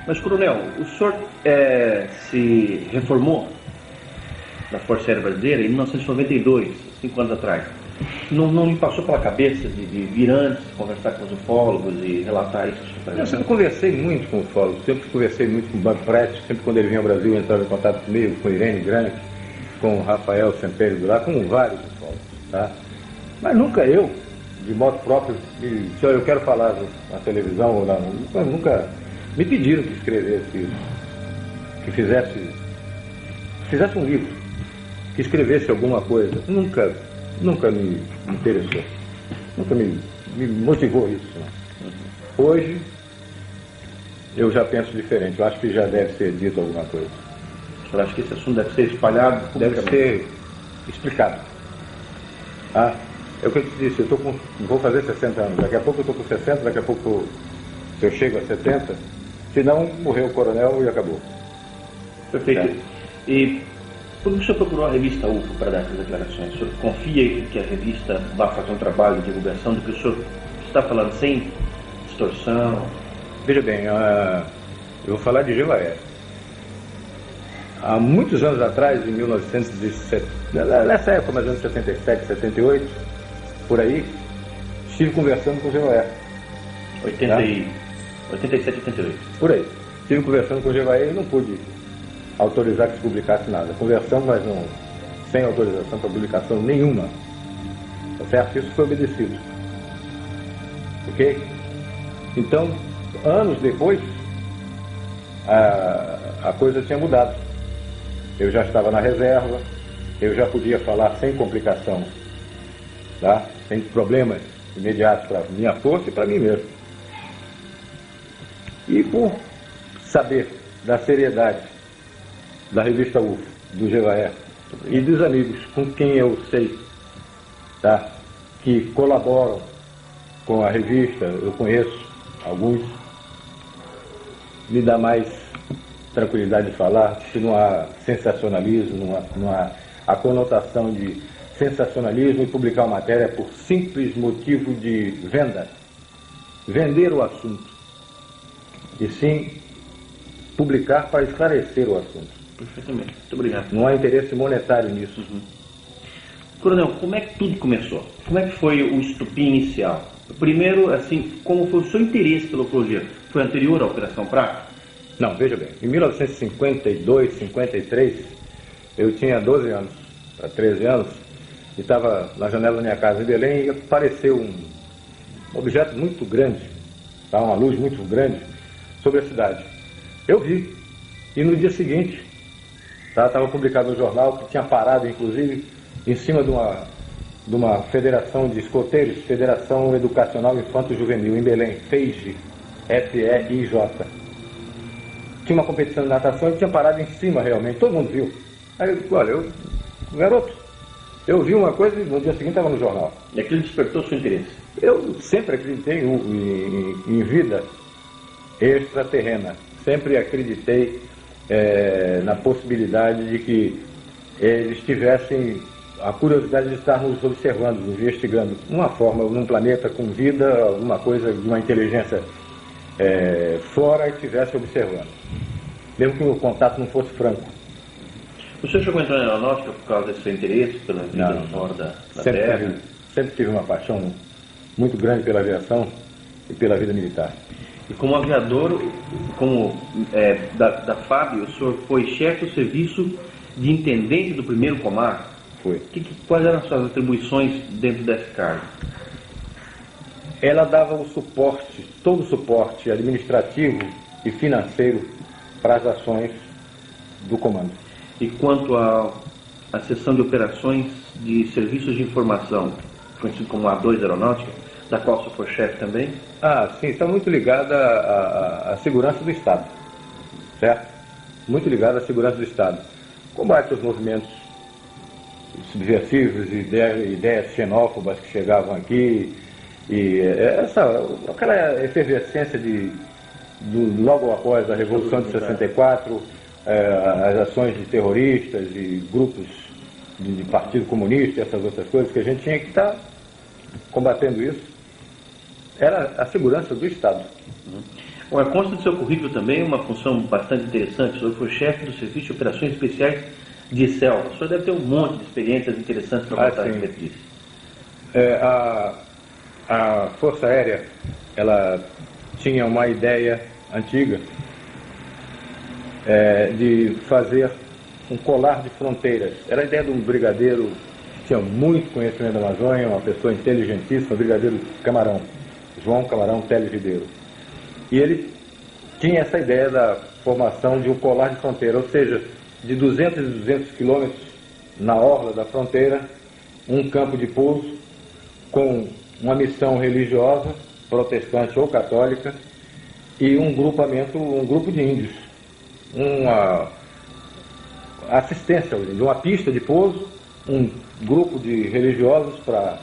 Mas, coronel, o senhor se reformou da Força Aérea Brasileira em 1992, 5 anos atrás. Não me passou pela cabeça de vir antes, conversar com os ufólogos e relatar isso? Eu sempre conversei muito com ufólogos, sempre conversei muito com o Banco Prete, sempre quando ele vinha ao Brasil entrava em contato comigo, com Irene Grande, com o Rafael Sempério do Lá, com vários ufólogos, tá? Mas nunca eu, de modo próprio, se eu quero falar na televisão ou não, nunca me pediram que escrevesse isso, que fizesse um livro, que escrevesse alguma coisa. Nunca me interessou, nunca me motivou isso. Não. Hoje, eu já penso diferente, eu acho que já deve ser dito alguma coisa. Eu acho que esse assunto deve ser espalhado, deve ser explicado. Ah, é o que eu te disse, vou fazer 60 anos, daqui a pouco eu estou com 60, daqui a pouco eu chego a 70, se não, morreu o coronel e acabou. Perfeito. E por que o senhor procurou a revista UFO para dar essas declarações? O senhor confia que a revista vá fazer um trabalho de divulgação do que o senhor está falando sem distorção? Veja bem, eu vou falar de GEVAER. Há muitos anos atrás, em 1917, nessa época, mais ou menos 77, 78, por aí, estive conversando com o GEVAER. 87, 88. Por aí. Estive conversando com o GEVAER e não pude autorizar que se publicasse nada. Conversamos, mas não, sem autorização para publicação nenhuma. Tá certo? Isso foi obedecido. Ok? Então, anos depois, a coisa tinha mudado. Eu já estava na reserva, eu já podia falar sem complicação, tá? Sem problemas imediatos para minha força e para mim mesmo. E por saber da seriedade da revista UFO, do GEVAER e dos amigos com quem eu sei, tá, que colaboram com a revista, eu conheço alguns, me dá mais tranquilidade de falar, que não há sensacionalismo, não há a conotação de sensacionalismo e publicar uma matéria por simples motivo de venda, vender o assunto, e sim publicar para esclarecer o assunto. Perfeitamente, muito obrigado. Não há interesse monetário nisso. Coronel, como é que tudo começou? Como é que foi o estupim inicial? Primeiro, assim, como foi o seu interesse pela ufologia? Foi anterior à Operação Prato? Não, veja bem, em 1952, 53, eu tinha 12 anos, para 13 anos, e estava na janela da minha casa em Belém e apareceu um objeto muito grande, tá, uma luz muito grande sobre a cidade. Eu vi, e no dia seguinte, estava publicado no jornal que tinha parado, inclusive, em cima de uma federação de escoteiros, Federação Educacional Infanto-Juvenil, em Belém, FEIJ, F-E-I-J. Tinha uma competição de natação e tinha parado em cima realmente, todo mundo viu. Aí eu disse, olha, garoto, eu vi uma coisa e no dia seguinte estava no jornal. E aquilo despertou seu interesse? Eu sempre acreditei em vida extraterrena, sempre acreditei na possibilidade de que eles tivessem a curiosidade de estar nos observando, nos investigando, uma forma, num planeta com vida, alguma coisa de uma inteligência fora e estivesse observando, mesmo que o contato não fosse franco. O senhor chegou a entrar na aeronáutica por causa desse seu interesse pela vida fora da Terra? Sempre tive uma paixão muito grande pela aviação e pela vida militar. E como aviador, da FAB, o senhor foi chefe do serviço de intendente do primeiro comando? Foi. Quais eram as suas atribuições dentro desse cargo? Ela dava o suporte, todo o suporte administrativo e financeiro para as ações do comando. E quanto à seção de operações de serviços de informação, conhecido como A2 Aeronáutica, da qual o senhor foi chefe também? Ah, sim, está muito ligada à segurança do Estado, certo? Muito ligada à segurança do Estado. Combate aos movimentos subversivos, ideias xenófobas que chegavam aqui, e aquela efervescência logo após a Revolução de 64, as ações de terroristas e grupos de Partido Comunista, essas outras coisas que a gente tinha que estar combatendo isso, era a segurança do Estado. Olha, consta do seu currículo também uma função bastante interessante. O senhor foi chefe do Serviço de Operações Especiais de Selva. O senhor deve ter um monte de experiências interessantes para contar a respeito disso. A Força Aérea, ela tinha uma ideia antiga de fazer um colar de fronteiras. Era a ideia de um brigadeiro que tinha muito conhecimento da Amazônia, uma pessoa inteligentíssima, o brigadeiro Camarão, João Camarão Teles Ribeiro. E ele tinha essa ideia da formação de um colar de fronteira, ou seja, de 200 e 200 quilômetros na orla da fronteira, um campo de pouso com uma missão religiosa, protestante ou católica, e um grupo de índios, uma assistência, uma pista de pouso, um grupo de religiosos para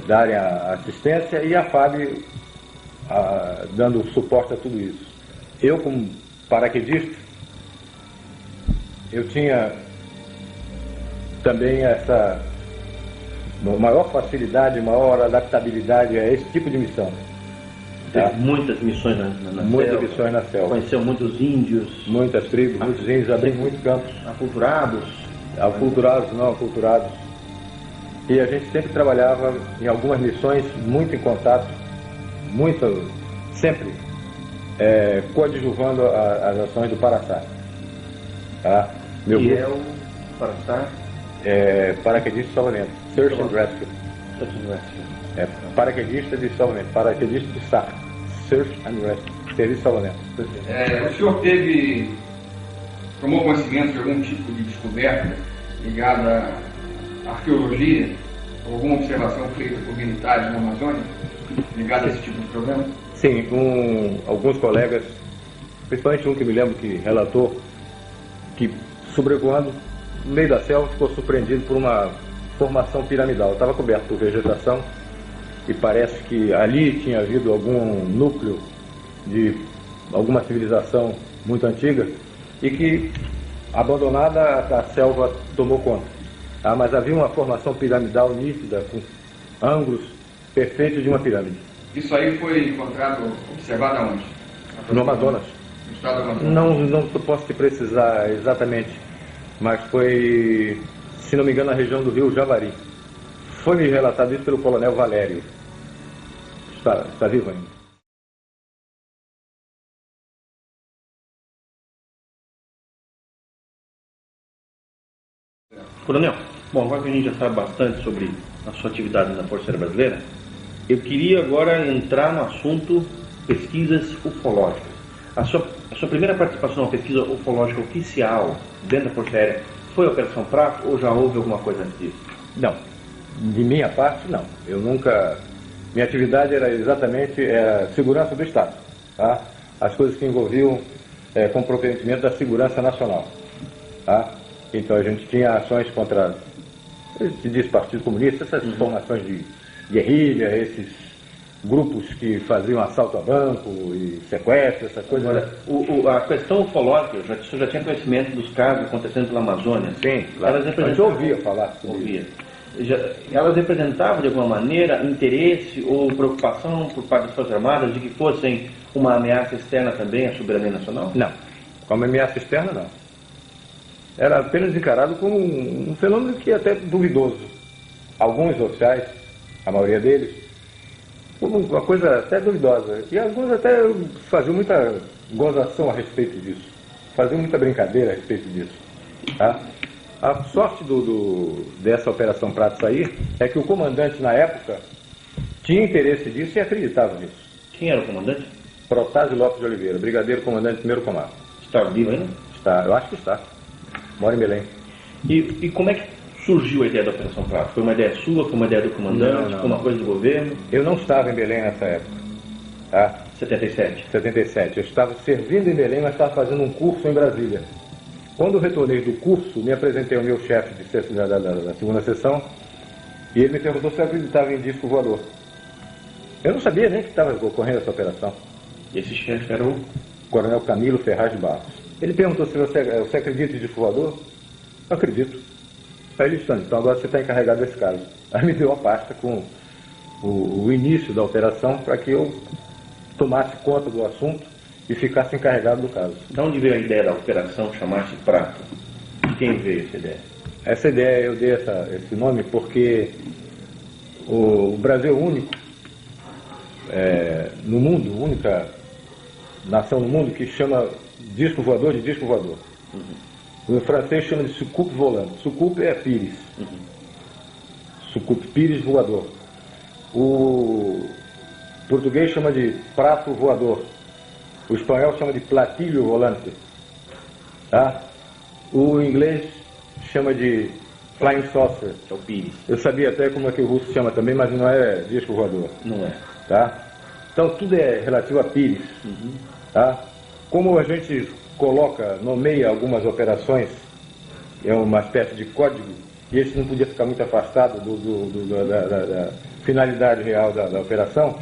darem a assistência e a FAB dando suporte a tudo isso. Eu, como paraquedista, eu tinha também essa maior facilidade, maior adaptabilidade a esse tipo de missão. Teve muitas missões na muitas selva. missões na selva. Conheceu muitos índios. Muitas tribos, muitos índios, abri muitos campos. Aculturados. Aculturados, não aculturados. E a gente sempre trabalhava em algumas missões, muito em contato, sempre coadjuvando as ações do Paraçá. Tá? Meu que grupo, é o Paraçá? Paraquedista de salvamento. Search and Rescue. Paraquedista de salvamento. Paraquedista de SAR. Search and Rescue. Serviço de salvamento. O senhor tomou conhecimento de algum tipo de descoberta ligada à arqueologia, ou alguma observação feita por militares na Amazônia, ligada a esse tipo de problema? Sim, alguns colegas, principalmente um que me lembro que relatou que, sobrevoando no meio da selva, ficou surpreendido por uma formação piramidal. Estava coberto por vegetação e parece que ali tinha havido algum núcleo de alguma civilização muito antiga e que, abandonada, a selva tomou conta. Mas havia uma formação piramidal nítida, com ângulos perfeitos de uma pirâmide. Isso aí foi encontrado, observado aonde? No Amazonas. No estado do Amazonas? Não posso te precisar exatamente, mas foi, se não me engano, na região do rio Javari. Foi-me relatado isso pelo coronel Valério. Está vivo ainda. Coronel, bom, agora que a gente já sabe bastante sobre a sua atividade na Força Aérea Brasileira, eu queria agora entrar no assunto pesquisas ufológicas. A sua primeira participação na pesquisa ufológica oficial dentro da Força Aérea foi a Operação Prato ou já houve alguma coisa antes disso? Não, de minha parte não. Eu nunca... Minha atividade era exatamente segurança do Estado, tá? As coisas que envolviam comprometimento da segurança nacional, tá? Então a gente tinha ações contra, se diz Partido Comunista, essas formações de guerrilha, esses grupos que faziam assalto a banco e sequestro, essas coisas. Agora, a questão ufológica, o senhor já tinha conhecimento dos casos acontecendo pela Amazônia? Sim, claro. A gente ouvia falar sobre isso. Elas representavam de alguma maneira interesse ou preocupação por parte das Forças Armadas de que fossem uma ameaça externa também à soberania nacional? Não, como ameaça externa não. Era apenas encarado como um fenômeno que até duvidoso. Alguns oficiais, a maioria deles, como uma coisa até duvidosa. E alguns até faziam muita gozação a respeito disso. Faziam muita brincadeira a respeito disso. Tá? A sorte dessa Operação Prato sair é que o comandante na época tinha interesse disso e acreditava nisso. Quem era o comandante? Protásio Lopes de Oliveira, brigadeiro comandante 1º Comando. Está vivo ainda? Está, eu acho que está. Mora em Belém. E como é que surgiu a ideia da Operação Prato? Foi uma ideia sua? Foi uma ideia do comandante? Não. Foi uma coisa do governo? Eu não estava em Belém nessa época. Tá? 77? 77. Eu estava servindo em Belém, mas estava fazendo um curso em Brasília. Quando eu retornei do curso, me apresentei ao meu chefe da segunda sessão e ele me perguntou se eu acreditava em disco voador. Eu não sabia nem que estava ocorrendo essa operação. E esse chefe era o Coronel Camilo Ferraz de Barros. Ele perguntou se você acredita em disco voador? Eu acredito. Aí ele disse, então agora você está encarregado desse caso. Aí me deu a pasta com o início da operação para que eu tomasse conta do assunto e ficasse encarregado do caso. De onde veio a ideia da operação chamar-se Prato? De quem veio essa ideia? Essa ideia, eu dei esse nome porque o Brasil é o único no mundo, única nação no mundo que chama disco voador de disco voador. O francês chama de soucoupe volante. Soucoupe é pires. Soucoupe, pires voador. O português chama de prato voador. O espanhol chama de platilho volante. Tá? O inglês chama de flying saucer. Que é o pires. Eu sabia até como é que o russo chama também, mas não é disco voador. Não é. Tá? Então tudo é relativo a pires. Tá? Como a gente nomeia algumas operações, é uma espécie de código, e esse não podia ficar muito afastado da finalidade real da operação,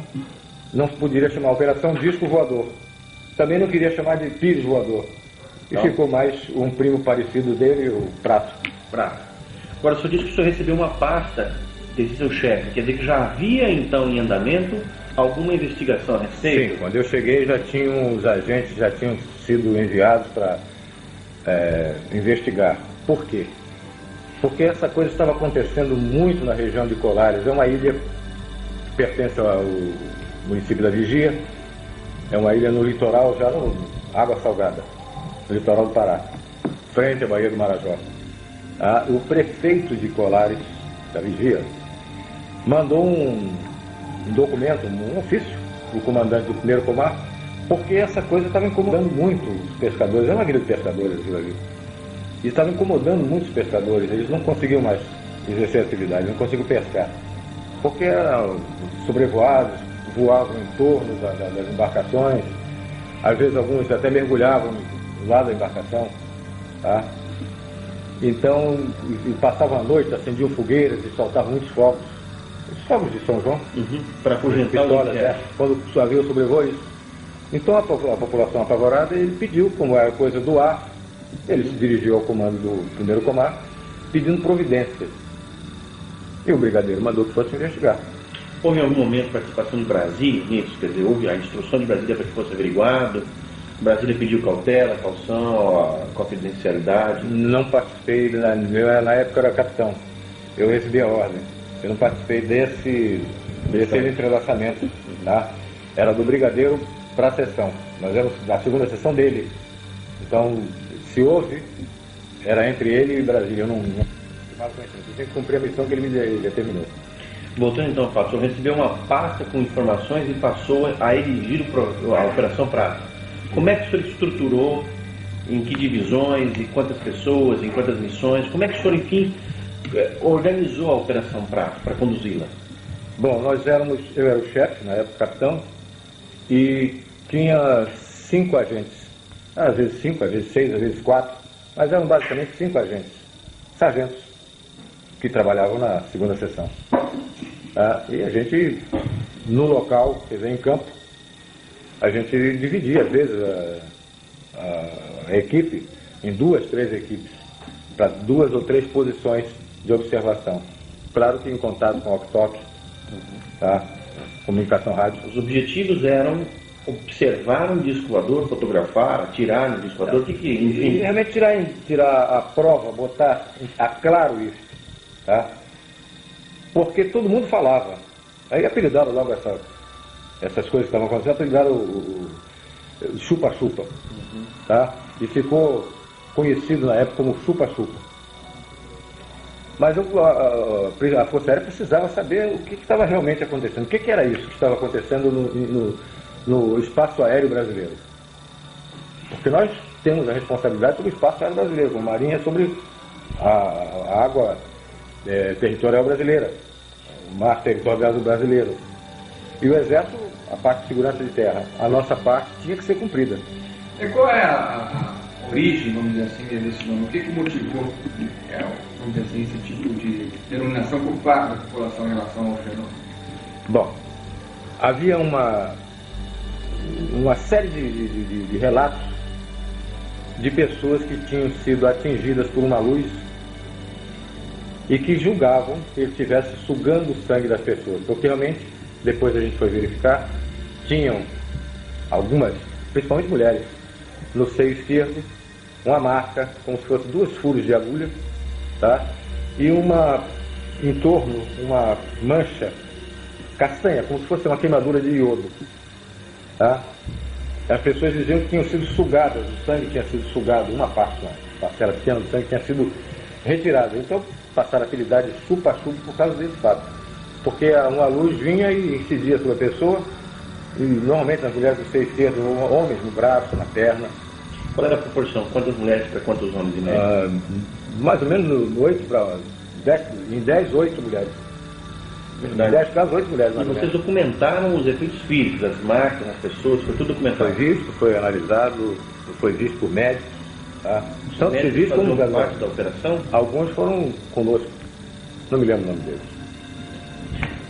não se poderia chamar a operação disco voador. Também não queria chamar de pires voador. E ficou mais um primo parecido dele, o Prato. Prato. Agora, o senhor disse que o senhor recebeu uma pasta desse seu chefe, quer dizer que já havia então em andamento alguma investigação a respeito? Sim, quando eu cheguei os agentes já tinham sido enviados para investigar. Por quê? Porque essa coisa estava acontecendo muito na região de Colares. É uma ilha que pertence ao município da Vigia, é uma ilha no litoral, já no água salgada, no litoral do Pará, frente à Baía do Marajó. O prefeito de Colares, da Vigia, mandou um documento, um ofício, o comandante do primeiro comar, porque essa coisa estava incomodando muito os pescadores. É uma vila de pescadores aquilo ali. E estava incomodando muitos pescadores. Eles não conseguiam mais exercer atividade, não conseguiam pescar. Porque eram sobrevoados, voavam em torno das embarcações. Às vezes alguns até mergulhavam do lado da embarcação. Tá? Então, e passavam a noite, acendiam fogueiras e soltavam muitos fogos. Os fogos de São João. Para afugentar os insetos. Quando havia sobrevoo isso. Então a população apavorada, ele pediu, como era coisa do ar, ele se dirigiu ao comando do primeiro comar, pedindo providências. E o brigadeiro mandou que fosse investigar. Houve em algum momento participação de Brasília nisso? Quer dizer, houve a instrução de Brasília para que fosse averiguado? Brasília pediu cautela, caução, a confidencialidade? Não participei, na época eu era capitão. Eu recebi a ordem. Eu não participei desse entrelaçamento. Tá? Era do brigadeiro para a sessão. Nós éramos da segunda sessão dele. Então, se houve, era entre ele e Brasília. Eu tinha que cumprir a missão que ele me determinou. Voltando então ao fato, o senhor recebeu uma pasta com informações e passou a dirigir a Operação Prato. Como é que o senhor estruturou, em que divisões, em quantas pessoas, em quantas missões? Como é que o senhor, enfim, organizou a Operação Prato para conduzi-la? Bom, eu era o chefe, na época capitão, e tinha 5 agentes. Às vezes 5, às vezes 6, às vezes 4, mas eram basicamente 5 agentes, sargentos, que trabalhavam na segunda seção. E a gente, no local, quer dizer, em campo, a gente dividia, às vezes, a equipe em 2, 3 equipes, para 2 ou 3 posições de observação. Claro que em contato com o walkie-talkie, comunicação rádio. Os objetivos eram observar um disco voador, fotografar, atirar no disco voador, enfim. E realmente tirar a prova, botar a claro isso, tá? Porque todo mundo falava. Aí apelidaram logo essas coisas que estavam acontecendo, apelidaram o chupa-chupa, tá? E ficou conhecido na época como chupa-chupa. Mas a Força Aérea precisava saber o que estava realmente acontecendo. O que era isso que estava acontecendo no espaço aéreo brasileiro? Porque nós temos a responsabilidade sobre o espaço aéreo brasileiro, como Marinha sobre a água territorial brasileira, o mar territorial brasileiro. E o Exército, a parte de segurança de terra. A nossa parte tinha que ser cumprida. E qual é a origem, vamos dizer assim, desse nome? O que motivou, vamos dizer assim, esse tipo de denominação por parte da população em relação ao fenômeno? Bom, havia uma série de relatos de pessoas que tinham sido atingidas por uma luz e que julgavam que ele estivesse sugando o sangue das pessoas, porque realmente, depois a gente foi verificar, tinham algumas, principalmente mulheres, no seio esquerdo, uma marca, como se fosse 2 furos de agulha, tá? E em torno, uma mancha castanha, como se fosse uma queimadura de iodo, tá? As pessoas diziam que tinham sido sugadas, o sangue tinha sido sugado, uma parte, uma parcela pequena do sangue tinha sido retirada. Então passaram a apelidar de chupa-chupa por causa desse fato. Porque uma luz vinha e incidia sobre a pessoa, e normalmente nas mulheres do seio esquerdo, homens no braço, na perna. Qual era a proporção? Quantas mulheres para quantos homens em média? Mais ou menos 8 para 10, em 10, 8 mulheres. Verdade. Em 10 casos, 8 mulheres. E vocês documentaram os efeitos físicos, as marcas, as pessoas, foi tudo documentado? Foi visto, foi analisado, foi visto por médicos. Tá? Tanto que visto como parte da operação? Alguns foram conosco. Não me lembro o nome deles.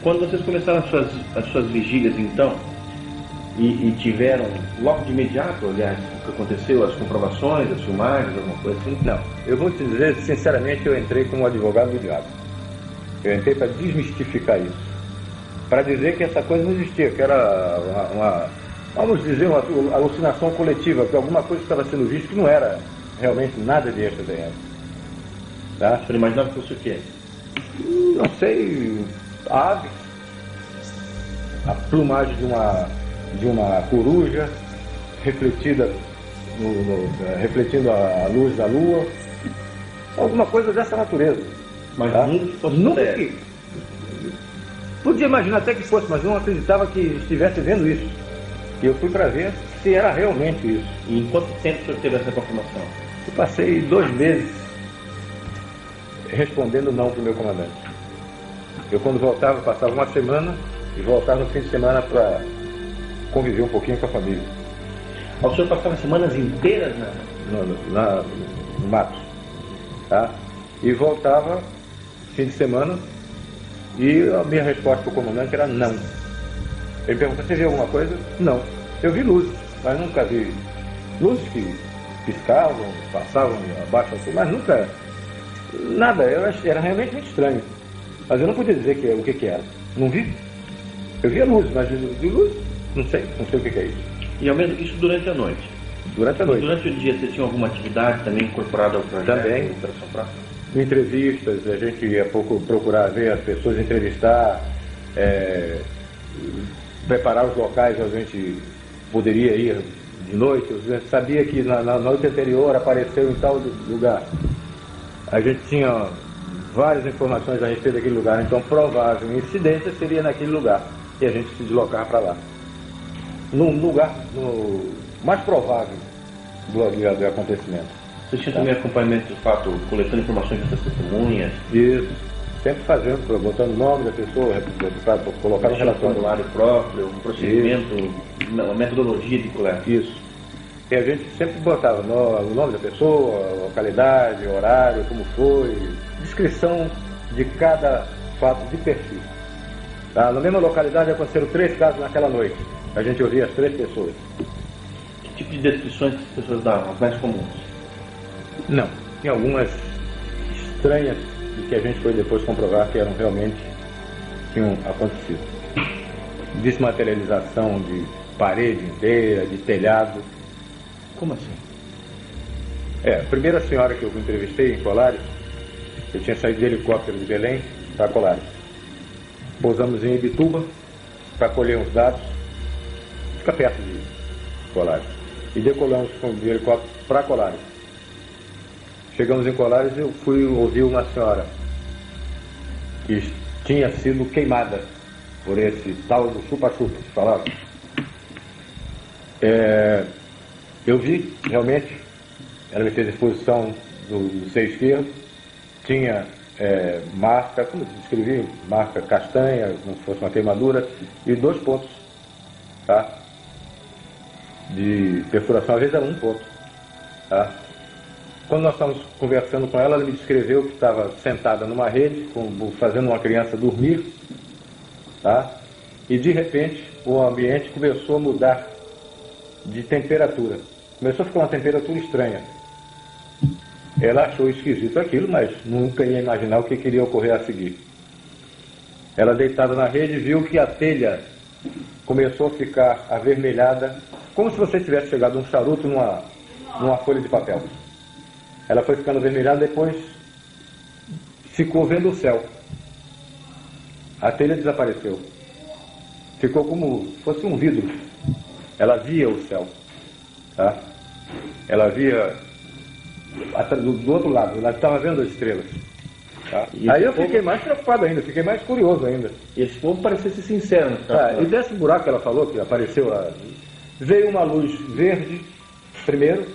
Quando vocês começaram as suas vigílias, então, e tiveram, logo de imediato, aliás, o que aconteceu, as comprovações, as filmagens, alguma coisa assim? Não. Eu vou te dizer, sinceramente, eu entrei como advogado do diabo. Eu entrei para desmistificar isso. Para dizer que essa coisa não existia, que era vamos dizer, uma alucinação coletiva, que alguma coisa estava sendo vista que não era realmente nada de extraterrestre. Tá? Você imaginava que fosse o quê? Não sei, aves, a plumagem de uma coruja refletida refletindo a luz da lua, alguma coisa dessa natureza. Mas tá? nunca que podia imaginar até que fosse, mas não acreditava que estivesse vendo isso. E eu fui para ver se era realmente isso. E em quanto tempo o senhor teve essa confirmação? Eu passei 2 meses respondendo não para o meu comandante. Eu, quando voltava, passava uma semana e voltava no fim de semana para conviver um pouquinho com a família. O senhor passava semanas inteiras no mato, tá? E voltava fim de semana e a minha resposta para o comandante era não. Ele perguntou: você viu alguma coisa? Não. Eu vi luzes, mas nunca vi luzes que piscavam, passavam abaixo assim, mas nunca nada. Era realmente muito estranho. Mas eu não podia dizer o que era. Não vi. Eu via luz, mas vi luz, não sei o que é isso. E ao menos isso durante a noite? Durante a noite. Durante o dia você tinha alguma atividade também incorporada ao projeto? Também. Operação Praça? Entrevistas, a gente ia procurar ver as pessoas, entrevistar, preparar os locais onde a gente poderia ir de noite. A gente sabia que na noite anterior apareceu em tal lugar. A gente tinha várias informações a respeito daquele lugar, então provável incidência seria naquele lugar e a gente se deslocava para lá. No lugar mais provável do acontecimento. Vocês tinham também acompanhamento do fato, coletando informações dessas testemunhas? Isso, sempre fazendo, botando o nome da pessoa, para colocar no relatório. Um formulário próprio, um procedimento, uma metodologia de coleta. Isso. E a gente sempre botava o nome da pessoa, localidade, horário, como foi, descrição de cada fato de perfil. Tá? Na mesma localidade aconteceram 3 casos naquela noite. A gente ouvia as 3 pessoas. Que tipo de descrições que as pessoas davam, as mais comuns? Não. Tinha algumas estranhas e que a gente foi depois comprovar que eram realmente tinham acontecido. Desmaterialização de parede inteira, de telhado. Como assim? A primeira senhora que eu entrevistei em Colares, eu tinha saído de helicóptero de Belém para Colares. Pousamos em Ibituba para colher uns dados, fica perto de Colares. E decolamos de helicóptero para Colares. Chegamos em Colares e eu fui ouvir uma senhora que tinha sido queimada por esse tal do chupa-chupa que falava. Eu vi, realmente, ela me fez a exposição do seio esquerdo, tinha marca, como eu descrevi, marca castanha, como se fosse uma queimadura, e 2 pontos, tá? De perfuração, às vezes era 1 ponto, tá? Quando nós estávamos conversando com ela, ela me descreveu que estava sentada numa rede, fazendo uma criança dormir, tá? E de repente o ambiente começou a mudar de temperatura. Começou a ficar uma temperatura estranha. Ela achou esquisito aquilo, mas nunca ia imaginar o que queria ocorrer a seguir. Ela, deitada na rede, viu que a telha começou a ficar avermelhada como se você tivesse chegado um charuto numa folha de papel. Ela foi ficando avermelhada, depois ficou vendo o céu. A telha desapareceu. Ficou como se fosse um vidro. Ela via o céu. Tá? Ela via do outro lado, ela estava vendo as estrelas. Tá? Aí eu fiquei mais preocupado ainda, fiquei mais curioso ainda. E esse povo parecia ser sincero. E desse buraco que ela falou, que apareceu lá, veio uma luz verde, primeiro,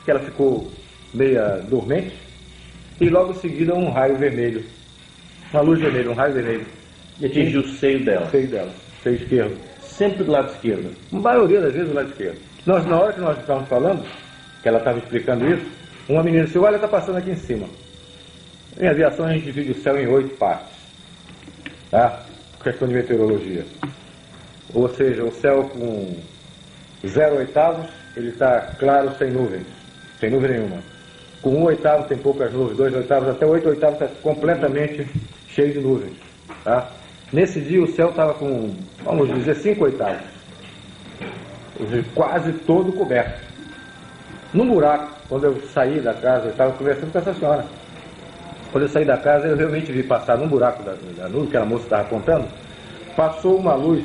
que ela ficou meia dormente, e logo em seguida um raio vermelho. Uma luz vermelha, um raio vermelho. E atingiu o seio dela. O seio dela, seio esquerdo. Sempre do lado esquerdo. A maioria das vezes do lado esquerdo. Na hora que nós estávamos falando, que ela estava explicando isso, uma menina disse, olha, está passando aqui em cima. Em aviação a gente divide o céu em 8 partes. Tá? Questão de meteorologia. Ou seja, o céu com 0/8, ele está claro, sem nuvens. Sem nuvem nenhuma. Com 1/8 tem poucas nuvens, 2/8, até 8/8 está completamente cheio de nuvens. Tá? Nesse dia o céu estava com, vamos dizer, 5/8. Quase todo coberto. No buraco, quando eu saí da casa, eu estava conversando com essa senhora. Quando eu saí da casa, eu realmente vi passar num buraco da nuvem, que a moça estava apontando, passou uma luz,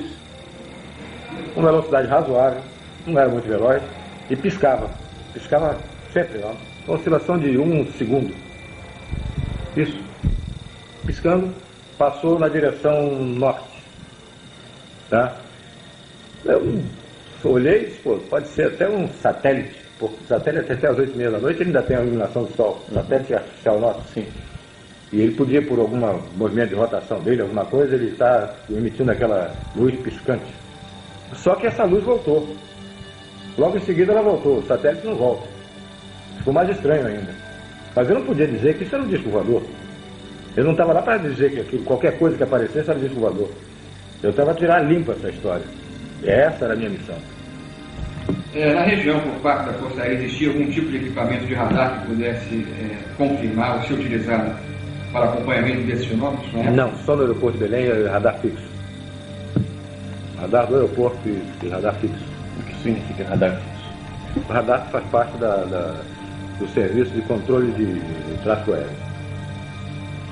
com velocidade razoável, não era muito veloz, e piscava. Piscava sempre, ó, uma oscilação de 1 segundo. Isso. Piscando, passou na direção norte. Tá? Eu olhei e disse, pô, pode ser até um satélite, porque o satélite até às 8h30 da noite ele ainda tem a iluminação do sol. O satélite artificial nosso, sim. E ele podia, por algum movimento de rotação dele, alguma coisa, ele está emitindo aquela luz piscante. Só que essa luz voltou. Logo em seguida ela voltou, o satélite não volta. Ficou mais estranho ainda. Mas eu não podia dizer que isso era um disco voador. Eu não estava lá para dizer que aquilo, qualquer coisa que aparecesse era um disco voador. Eu estava a tirar limpa essa história. E essa era a minha missão. Na região, por parte da Força Aérea, existia algum tipo de equipamento de radar que pudesse confirmar ou ser utilizado para acompanhamento desses fenômenos? Não, só no aeroporto de Belém é radar fixo. Radar do aeroporto e radar fixo. O que significa radar fixo? O radar faz parte do serviço de controle de tráfego aéreo.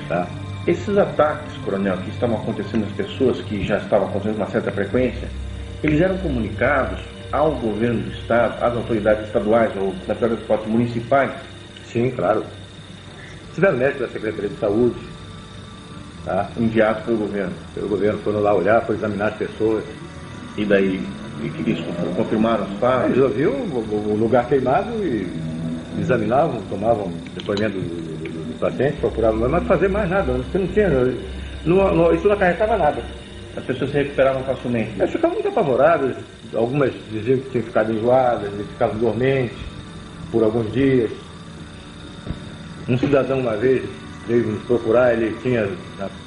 Tá? Esses ataques, coronel, que estavam acontecendo às pessoas, que já estavam acontecendo com uma certa frequência, eles eram comunicados ao governo do estado, às autoridades estaduais ou das autoridades municipais? Sim, claro. Tiveram médicos da Secretaria de Saúde, tá? Enviados pelo governo. Pelo governo, foram lá olhar, foram examinar as pessoas. E daí, eles confirmaram os fatos? Eles ouviam o lugar queimado e examinavam, tomavam depoimento do paciente, procuravam, mas não fazer mais nada, porque não tinha, isso não acarretava nada. As pessoas se recuperavam facilmente? Elas ficavam muito apavoradas, algumas diziam que tinham ficado enjoadas, ficavam dormentes por alguns dias. Um cidadão uma vez veio nos procurar, ele tinha,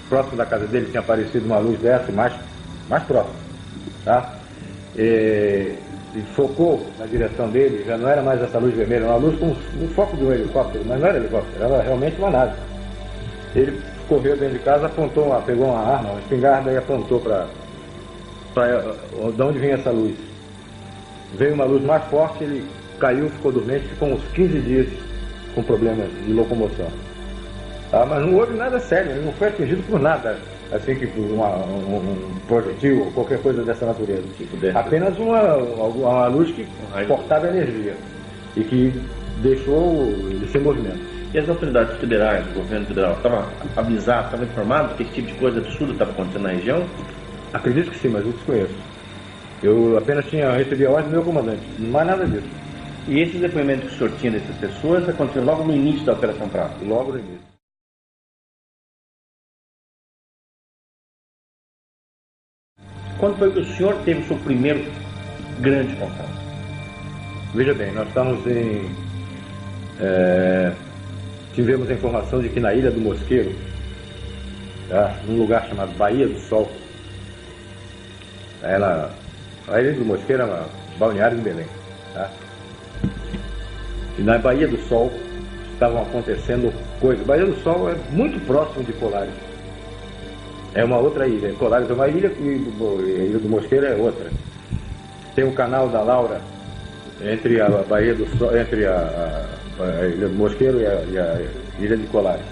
próximo da casa dele tinha aparecido uma luz dessa, mais próximo, tá? E focou na direção dele, já não era mais essa luz vermelha, era uma luz com o foco de um helicóptero, mas não era helicóptero, era realmente uma nave. Ele correu dentro de casa, apontou, pegou uma arma, uma espingarda e apontou para de onde vinha essa luz. Veio uma luz mais forte, ele caiu, ficou dormente, ficou uns 15 dias com problemas de locomoção. Tá? Mas não houve nada sério, ele não foi atingido por nada, assim que por um projetil ou qualquer coisa dessa natureza. Apenas uma luz que portava energia e que deixou ele sem movimento. E as autoridades federais, o governo federal, estavam avisados, estavam informados que esse tipo de coisa absurda estava acontecendo na região? Acredito que sim, mas eu desconheço. Eu apenas recebi a ordem do meu comandante, mais nada disso. E esses depoimentos que o senhor tinha dessas pessoas aconteceram logo no início da Operação Prato? Logo no início. Quando foi que o senhor teve o seu primeiro grande contato? Veja bem, nós estamos tivemos a informação de que na Ilha do Mosqueiro, tá, num lugar chamado Baía do Sol, a Ilha do Mosqueiro é uma balneário de Belém, tá? E na Baía do Sol estavam acontecendo coisas. Baía do Sol é muito próximo de Colares. É uma outra ilha. Colares é uma ilha e a Ilha do Mosqueiro é outra. Tem o canal da Laura, entre a Baía do Sol, entre a Ilha do Mosqueiro e a Ilha de Colares.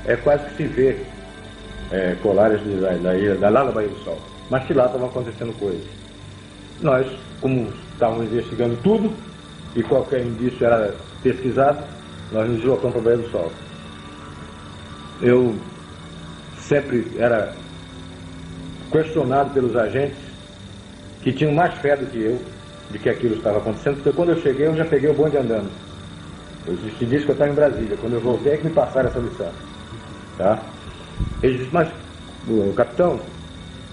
É quase que se vê Colares lá da Baía do Sol. Mas que lá estavam acontecendo coisas. Nós, como estávamos investigando tudo, e qualquer indício era pesquisado, nós nos deslocamos para a Baía do Sol. Eu sempre era questionado pelos agentes que tinham mais fé do que eu, de que aquilo estava acontecendo, porque quando eu cheguei, eu já peguei o bonde andando. Eu te disse que eu estava em Brasília. Quando eu voltei, é que me passaram essa lição. Tá? Ele disse, mas, capitão,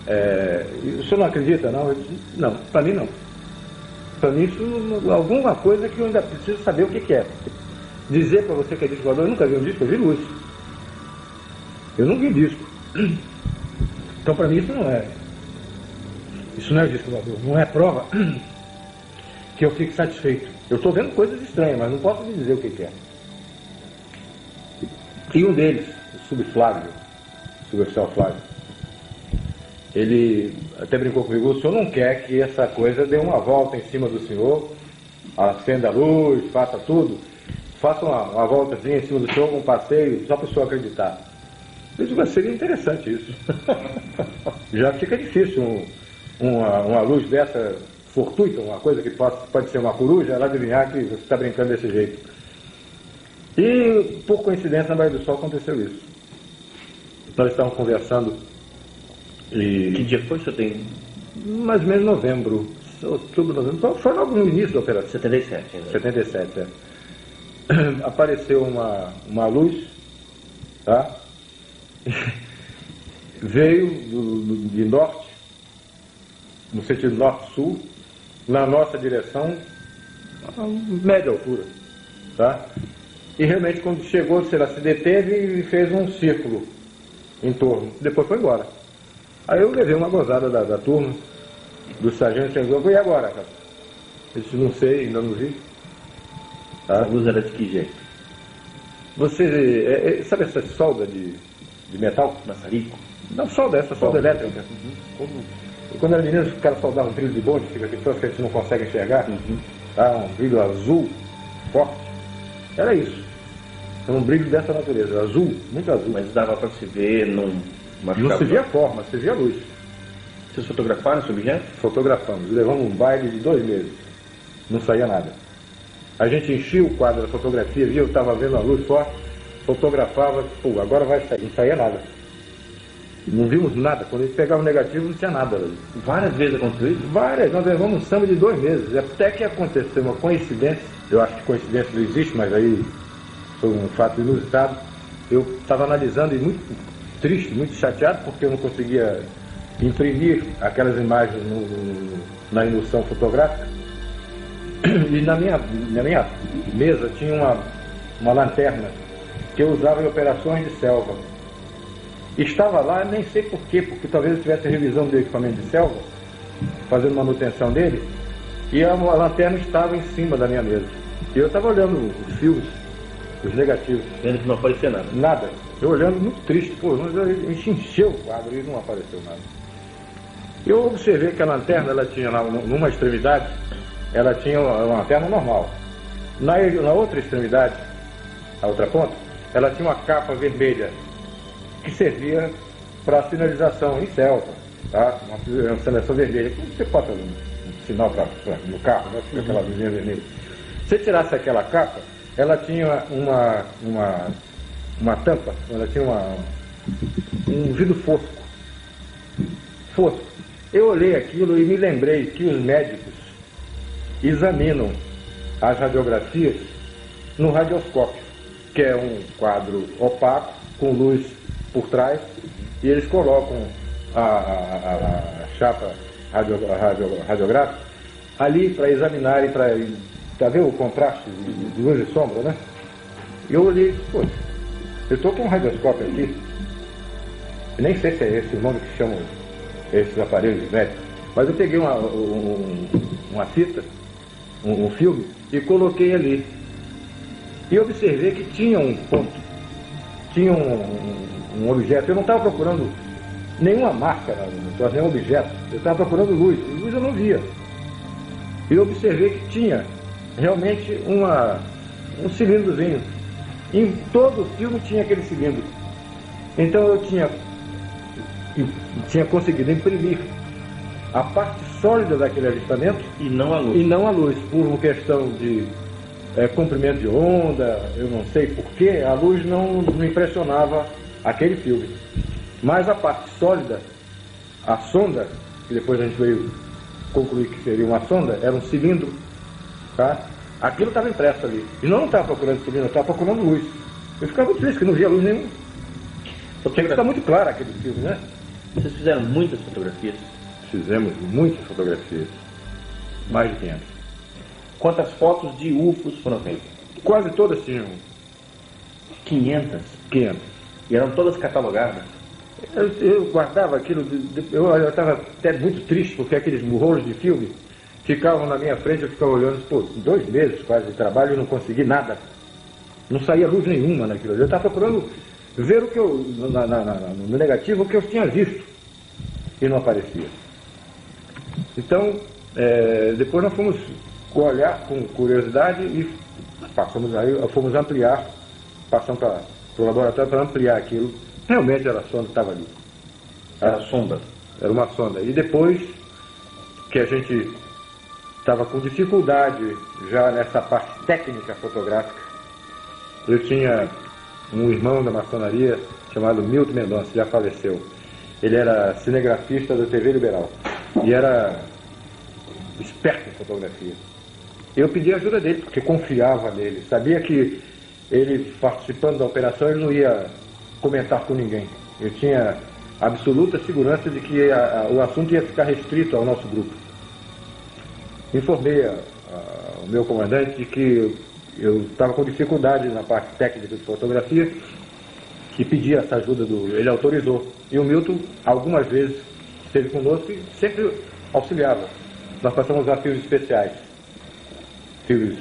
o senhor não acredita, não? Eu disse, não, para mim não. Para mim isso alguma coisa que eu ainda preciso saber o que é. Dizer para você que é disco voador, eu nunca vi um disco, eu vi luz. Eu não vi disco. Então para mim isso não é disco voador, não é prova que eu fique satisfeito. Eu estou vendo coisas estranhas, mas não posso lhe dizer o que é. E um deles, o suboficial Flávio, ele até brincou comigo, o senhor não quer que essa coisa dê uma volta em cima do senhor, acenda a luz, faça tudo, faça uma voltazinha em cima do senhor, um passeio, só para o senhor acreditar. Eu digo, mas seria interessante isso. Já fica difícil uma luz dessa fortuita, uma coisa que pode ser uma coruja, ela adivinhar que você está brincando desse jeito. E, por coincidência, na Baía do Sol aconteceu isso. Nós estávamos conversando e... Que dia foi, senhor tem? Mais ou menos novembro, outubro, novembro, foi logo no início da operação. 77, né? 77, Apareceu uma luz, tá? Veio de norte, no sentido norte-sul, na nossa direção, a média altura, tá? E realmente quando chegou, ela se deteve e fez um círculo em torno, depois foi embora. Aí eu levei uma gozada da turma, do sargento, e agora, cara? Eu disse, não sei, ainda não vi. Tá? A luz era de que jeito? Você, sabe essa solda de metal? Maçarico? Não, essa solda elétrica. Quando era menino, os caras soldavam um brilho de bonde, fica aqui, que a gente não consegue enxergar. Tá? Um brilho azul, forte. Era isso. Era um brilho dessa natureza, azul, muito azul. Mas dava para se ver, não se via a forma, se via a luz. Vocês fotografaram esse objeto? Fotografamos. Levamos um baile de 2 meses. Não saía nada. A gente enchia o quadro da fotografia, via, eu estava vendo a luz forte, fotografava, pô, agora vai sair. Não saía nada. Não vimos nada. Quando a gente pegava o negativo, não tinha nada ali. Várias vezes aconteceu isso? Várias. Nós levamos um samba de 2 meses. Até que aconteceu uma coincidência. Eu acho que coincidência não existe, mas aí foi um fato inusitado. Eu estava analisando e muito triste, muito chateado, porque eu não conseguia imprimir aquelas imagens na emulsão fotográfica. E na minha mesa tinha uma lanterna que eu usava em operações de selva. Estava lá, nem sei porquê, porque talvez eu tivesse revisão do equipamento de selva, fazendo manutenção dele, e a lanterna estava em cima da minha mesa. E eu estava olhando os filmes, os negativos. Vendo que não aparecia nada? Nada. Eu olhando muito triste, pô, a gente encheu o quadro e não apareceu nada. Eu observei que a lanterna, ela tinha lá, numa extremidade, ela tinha uma lanterna normal. Na outra extremidade, a outra ponta, ela tinha uma capa vermelha, que servia para sinalização em selva, tá? Uma sinalização vermelha. Como você bota um sinal no carro, né? Fica aquela luzinha vermelha. Se você tirasse aquela capa, ela tinha uma tampa, ela tinha um vidro fosco. Eu olhei aquilo e me lembrei que os médicos examinam as radiografias no radioscópio, que é um quadro opaco, com luz por trás, e eles colocam a chapa radiográfica ali para examinarem, para ver o contraste de luz e sombra, né? E eu olhei e disse, pô, eu estou com um radioscópio aqui, eu nem sei se é esse o nome que chamam esses aparelhos médicos, mas eu peguei uma fita, um filme, e coloquei ali. E observei que tinha um ponto, tinha um objeto. Eu não estava procurando nenhuma marca, nenhum objeto. Eu estava procurando luz. E luz eu não via. e eu observei que tinha realmente um cilindrozinho. Em todo o filme tinha aquele cilindro. Então eu tinha conseguido imprimir a parte sólida daquele avistamento E não a luz. e não a luz, por uma questão de comprimento de onda, eu não sei porquê, a luz não impressionava aquele filme. Mas a parte sólida, a sonda, que depois a gente veio concluir que seria uma sonda, era um cilindro, tá? Aquilo estava impresso ali. E não estava procurando cilindro, eu estava procurando luz. Eu ficava muito triste, que não via luz nenhuma. Tinha que ficar muito claro aquele filme, né? Vocês fizeram muitas fotografias? Fizemos muitas fotografias, mais de 500. Quantas fotos de UFOs foram feitas? Quase todas tinham 500. 500. E eram todas catalogadas? Eu guardava aquilo, eu estava até muito triste, porque aqueles rolos de filme ficavam na minha frente, eu ficava olhando, pô, 2 meses quase de trabalho e não consegui nada. Não saía luz nenhuma naquilo. Eu estava procurando ver o que eu, no negativo, o que eu tinha visto. E não aparecia. Então, depois nós fomos olhar com curiosidade e fomos ampliar, passamos para o laboratório para ampliar aquilo. Realmente era a sonda que estava ali. Era sonda? Era uma sonda. E depois que a gente estava com dificuldade já nessa parte técnica fotográfica, eu tinha um irmão da maçonaria chamado Milton Mendonça, já faleceu. Ele era cinegrafista da TV Liberal e era esperto em fotografia. Eu pedi a ajuda dele, porque confiava nele. Sabia que ele, participando da operação, ele não ia comentar com ninguém. Eu tinha absoluta segurança de que o assunto ia ficar restrito ao nosso grupo. Informei o meu comandante de que eu estava com dificuldade na parte técnica de fotografia e pedi essa ajuda ele autorizou. E o Milton, algumas vezes, esteve conosco e sempre auxiliava. Nós passamos a usar fios especiais. Fios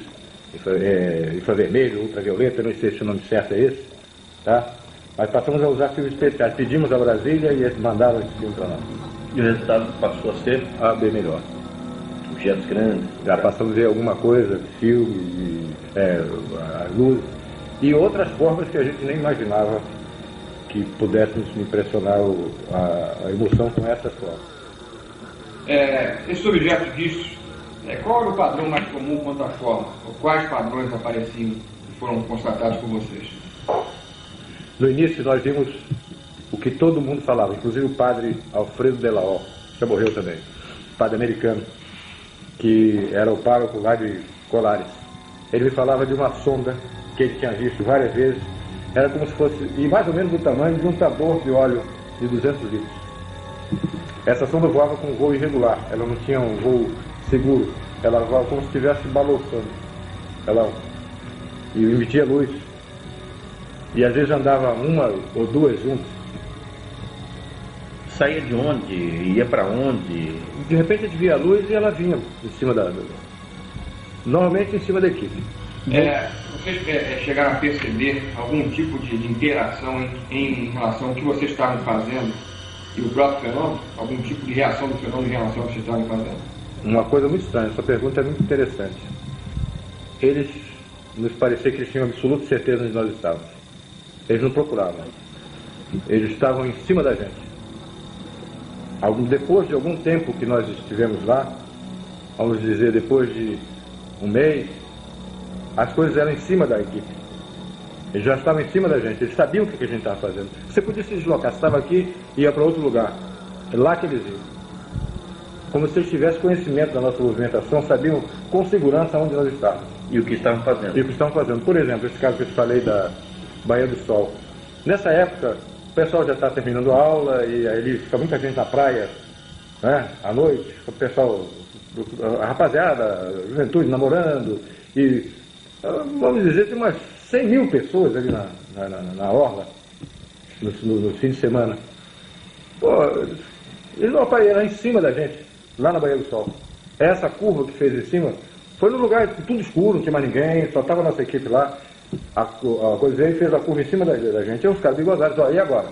infravermelho, ultravioleta, não sei se o nome certo é esse, tá? Mas passamos a usar fios especiais. Pedimos a Brasília e eles mandaram esse filme para nós. E o resultado passou a ser? Bem melhor. Objetos grandes. Já passamos a ver alguma coisa, filme, a luz e outras formas que a gente nem imaginava que pudéssemos impressionar a emoção com essas formas. Esses objetos vistos, qual era o padrão mais comum quanto à forma? Ou quais padrões apareciam e foram constatados por vocês? No início nós vimos o que todo mundo falava, inclusive o padre Alfredo Delaó, já morreu também, padre americano, que era o pároco lá de Colares. Ele me falava de uma sonda que ele tinha visto várias vezes, era como se fosse, e mais ou menos do tamanho de um tambor de óleo de 200 litros. Essa sonda voava com um voo irregular, ela não tinha um voo seguro, ela voava como se estivesse balançando. E emitia luz. E às vezes andava uma ou duas juntas. Saía de onde? Ia para onde? De repente a gente via a luz e ela vinha em cima normalmente em cima da equipe. Vocês chegaram a perceber algum tipo de interação em relação ao que vocês estavam fazendo e o próprio fenômeno? Algum tipo de reação do fenômeno em relação ao que vocês estavam fazendo? Uma coisa muito estranha, essa pergunta é muito interessante. Eles nos parecia que eles tinham absoluta certeza onde nós estávamos. Eles não procuravam. Eles estavam em cima da gente. Depois de algum tempo que nós estivemos lá, vamos dizer, depois de um mês, as coisas eram em cima da equipe. Eles já estavam em cima da gente, eles sabiam o que a gente estava fazendo. Você podia se deslocar, você estava aqui e ia para outro lugar. É lá que eles iam. Como se eles tivessem conhecimento da nossa movimentação, sabiam com segurança onde nós estávamos. E o que estavam fazendo? E o que estavam fazendo. Por exemplo, esse caso que eu te falei da Baía do Sol. Nessa época, o pessoal já está terminando a aula e aí fica muita gente na praia, né, à noite, o pessoal, a rapaziada, a juventude namorando, e vamos dizer, tem umas 100 mil pessoas ali na orla, no fim de semana. Pô, eles não apareceram em cima da gente, lá na Baía do Sol. Essa curva que fez em cima foi no lugar tudo escuro, não tinha mais ninguém, só estava a nossa equipe lá. A coisa veio e fez a curva em cima da gente. E os caras bigodados, e agora?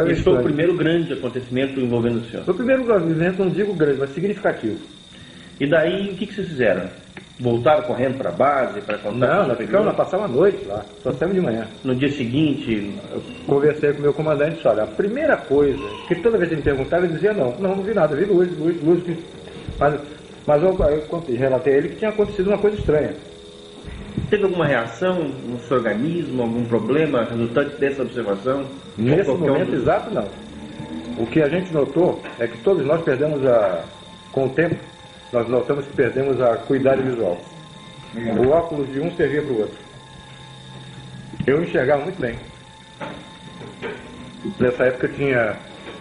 Esse foi o primeiro grande acontecimento envolvendo o senhor? Foi o primeiro acontecimento, não digo grande, mas significativo. E daí, o que vocês fizeram? Voltaram correndo para a base, para contar? Não, nós passamos a noite lá, só saímos de manhã. No dia seguinte... Eu conversei com o meu comandante e disse, olha, a primeira coisa, que toda vez que ele me perguntava, ele dizia não vi nada, vi luz. Mas eu relatei a ele que tinha acontecido uma coisa estranha. Teve alguma reação no seu organismo, algum problema resultante dessa observação? Nesse momento exato, não. O que a gente notou é que todos nós perdemos com o tempo, nós notamos que perdemos a acuidade visual. O óculos de um servia para o outro. Eu enxergava muito bem. Nessa época eu tinha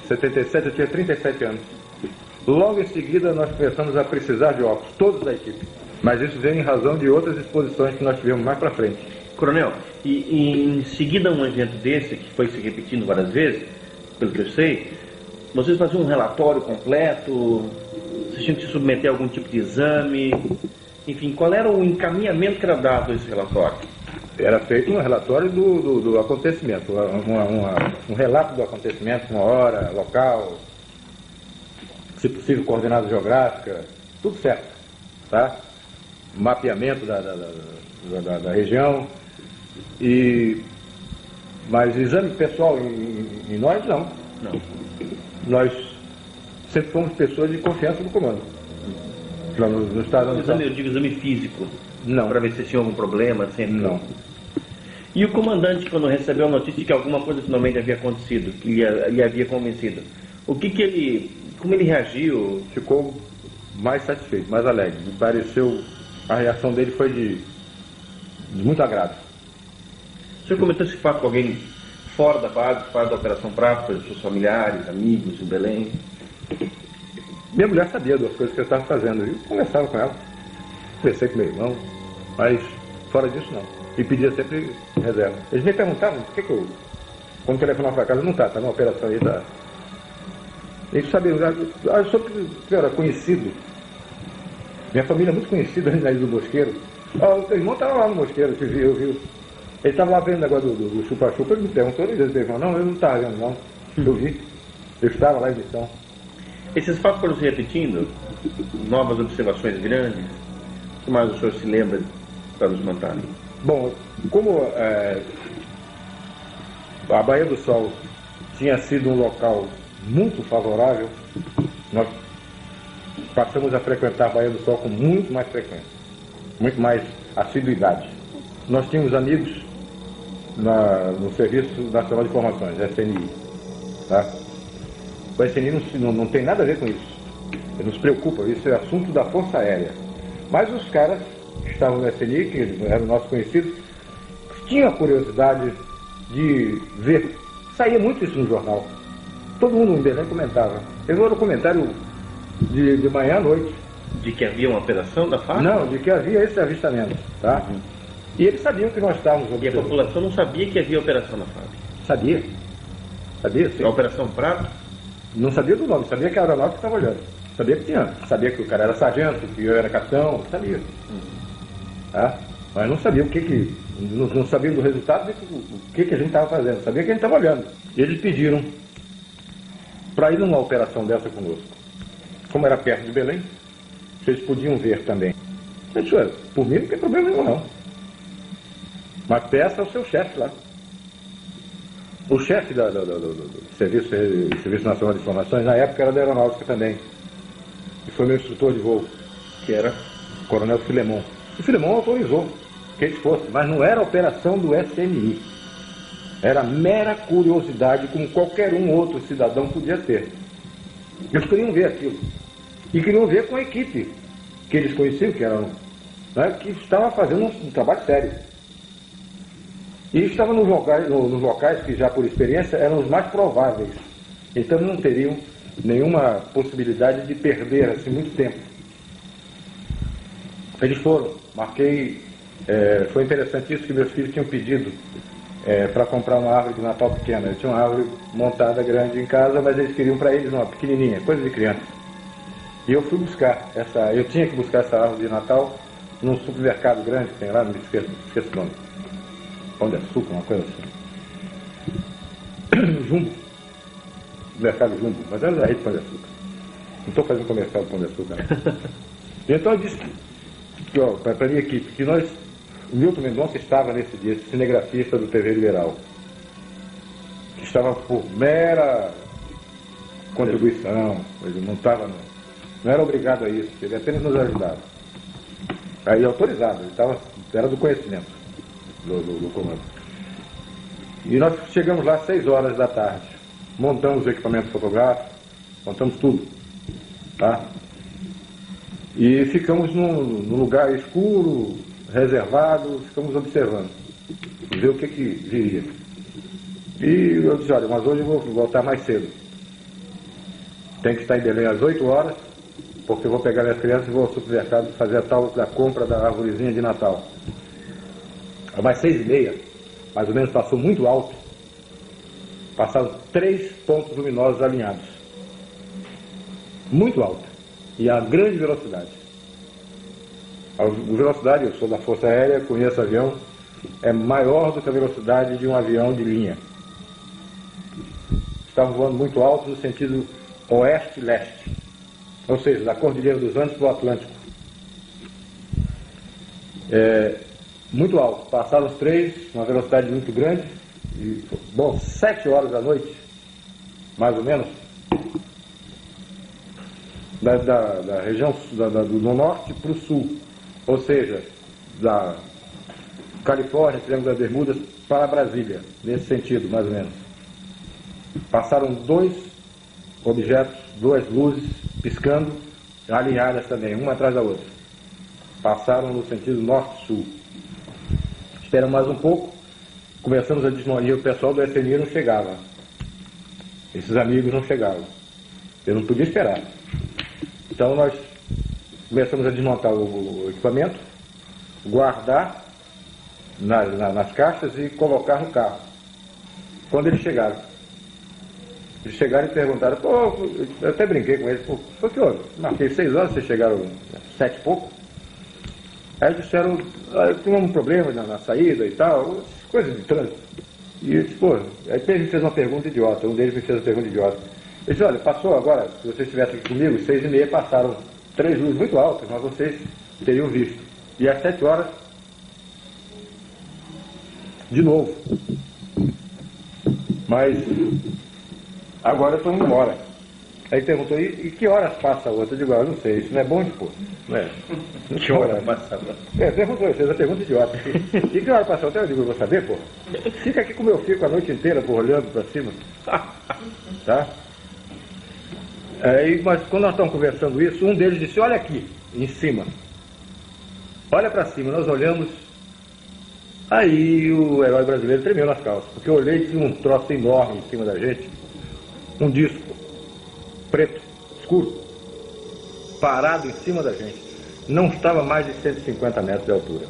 77, eu tinha 37 anos. Logo em seguida nós começamos a precisar de óculos, todos da equipe. Mas isso veio em razão de outras exposições que nós tivemos mais para frente. Coronel, e em seguida a um evento desse, que foi se repetindo várias vezes, pelo que eu sei, vocês faziam um relatório completo, vocês tinham que se submeter a algum tipo de exame, enfim, qual era o encaminhamento que era dado a esse relatório? Era feito um relatório do acontecimento, um relato do acontecimento, uma hora, local, se possível coordenada geográfica, tudo certo, tá? Mapeamento da região, mas exame pessoal em nós, não. Nós sempre fomos pessoas de confiança do comando. No estado eu digo exame físico. Não. Para ver se tinha algum problema, sempre. Não. E o comandante, quando recebeu a notícia de que alguma coisa finalmente havia acontecido, que lhe havia convencido, como ele reagiu? Ficou mais satisfeito, mais alegre. Me pareceu, a reação dele foi de muito agrado. O senhor comentou esse fato com alguém fora da base, fora da Operação Prato, seus familiares, amigos em Belém? Minha mulher sabia das coisas que eu estava fazendo. Eu conversava com ela, conversei com meu irmão, mas fora disso não. E pedia sempre reserva. Eles me perguntavam por que eu, quando telefonava para casa, não está numa operação aí, tá. Eles sabiam, eu sou que era conhecido. Minha família é muito conhecida ali na Ilha do Mosqueiro. O teu irmão estava lá no Mosqueiro, eu vi. Ele estava lá vendo o negócio do chupa-chupa, ele me perguntou, ele falou, não, eu não estava vendo não. Eu vi. Eu estava lá em missão. Esses fatos foram se repetindo? Novas observações grandes? O que mais o senhor se lembra para nos contar? Bom, como a Baía do Sol tinha sido um local muito favorável, nós passamos a frequentar a Baía do Sol com muito mais frequência, muito mais assiduidade. Nós tínhamos amigos no Serviço Nacional de Informações, SNI. Tá? O SNI não tem nada a ver com isso. Ele nos preocupa, isso é assunto da Força Aérea. Mas os caras que estavam no SNI, que eram nossos conhecidos, tinham a curiosidade de ver. Saía muito isso no jornal. Todo mundo em Belém comentava. Eu vou no comentário de manhã à noite. De que havia uma operação da FARC? Não, de que havia esse avistamento. Tá? Uhum. E eles sabiam que nós estávamos... E a população não sabia que havia operação na FARC? Sabia. Sabia, sim. A Operação Prato? Não sabia do nome, sabia que a aeronáutica estava olhando. Sabia que tinha. Sabia que o cara era sargento, que eu era capitão, sabia. Tá? Mas não sabia não sabia do resultado o que a gente estava fazendo. Sabia que a gente estava olhando. E eles pediram para ir numa operação dessa conosco. Como era perto de Belém, vocês podiam ver também. Eu disse, por mim não tem problema nenhum não. Mas peça ao seu chefe lá. O chefe do Serviço Nacional de Informações, na época, era da Aeronáutica também. E foi meu instrutor de voo, que era o Coronel Filemon. O Filemon autorizou que eles fossem, mas não era operação do SNI. Era mera curiosidade, como qualquer outro cidadão podia ter. Eles queriam ver aquilo. E queriam ver com a equipe que eles conheciam, que estava fazendo um trabalho sério. E estavam nos locais que já por experiência eram os mais prováveis. Então não teriam nenhuma possibilidade de perder assim muito tempo. Eles foram, marquei, foi interessante isso que meus filhos tinham pedido para comprar uma árvore de Natal pequena. Eu tinha uma árvore montada grande em casa, mas eles queriam para eles uma pequenininha, coisa de criança. E eu fui buscar eu tinha que buscar essa árvore de Natal num supermercado grande que tem lá, não me esqueço o nome. Pão de Açúcar, uma coisa assim. Jumbo. Mercado Jumbo. Mas era da rede Pão de Açúcar. Não estou fazendo comercial do Pão de Açúcar, né? Então eu disse para a minha equipe que o Milton Mendonça estava nesse dia, esse cinegrafista do TV Liberal, que estava por mera contribuição, ele não era obrigado a isso, ele apenas nos ajudava. Aí autorizado, era do conhecimento do comando. E nós chegamos lá às 6 horas da tarde, montamos o equipamento fotográfico, montamos tudo, tá? E ficamos num lugar escuro, reservado, ficamos observando, ver o que viria. E eu disse, olha, mas hoje eu vou voltar mais cedo. Tem que estar em Belém às 8 horas, porque eu vou pegar minhas crianças e vou ao supermercado fazer a tal da compra da arvorezinha de Natal. Às 6h30, mais ou menos, passou muito alto. Passaram 3 pontos luminosos alinhados. Muito alto. E a grande velocidade. A velocidade, eu sou da Força Aérea, conheço avião, é maior do que a velocidade de um avião de linha. Estavam voando muito alto no sentido oeste-leste, ou seja, da Cordilheira dos Andes para o Atlântico. Muito alto. Passaram os 3, uma velocidade muito grande, e, 7 horas da noite, mais ou menos, da região do norte para o sul, ou seja, da Califórnia, Triângulo das Bermudas, para Brasília, nesse sentido, mais ou menos. Passaram 2 objetos, 2 luzes, piscando, alinhadas também, uma atrás da outra. Passaram no sentido norte-sul. Esperamos mais um pouco, começamos a desmontar, e o pessoal do SNI não chegava. Esses amigos não chegavam. Eu não podia esperar. Então nós começamos a desmontar o equipamento, guardar nas caixas e colocar no carro. Quando eles chegaram e perguntaram, eu até brinquei com eles, foi que houve? Marquei 6 horas, vocês chegaram 7 e pouco. Aí disseram, tinha um problema na saída e tal, coisas de trânsito. E eu disse, aí ele fez uma pergunta idiota, um deles me fez uma pergunta idiota. Ele disse, olha, passou agora, se vocês estivessem aqui comigo, 6h30 passaram 3 luzes muito altas, mas vocês teriam visto. E às 7 horas, de novo. Mas agora eu estou indo embora. Aí perguntou, e que horas passa a outra? Eu digo, eu não sei, isso não é bom de pôr. Não é? Que hora passa a outra? Perguntou, fez a pergunta idiota. E que hora passa a outra? Eu digo, eu vou saber, pô. Fica aqui como eu fico a noite inteira, pô, olhando para cima. Tá? Mas quando nós estamos conversando isso, um deles disse, olha aqui, em cima. Olha para cima, nós olhamos. Aí o herói brasileiro tremeu nas calças, porque eu olhei e tinha um troço enorme em cima da gente, um disco preto, escuro, parado em cima da gente. Não estava mais de 150 metros de altura.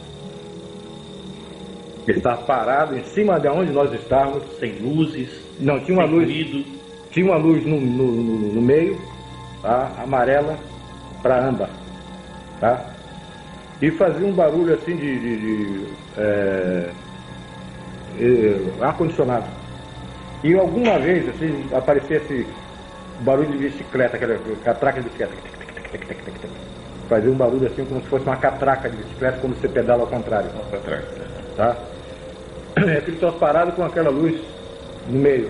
Ele estava parado em cima de onde nós estávamos. Sem luzes, não, tinha uma luz, tinha uma luz no meio, tá? Amarela para âmbar, tá? E fazia um barulho assim de ar-condicionado. E alguma vez assim, aparecia esse barulho de bicicleta, aquela catraca de bicicleta. Fazia um barulho assim como se fosse uma catraca de bicicleta quando você pedala ao contrário. Tá? Aquele troço parado com aquela luz no meio.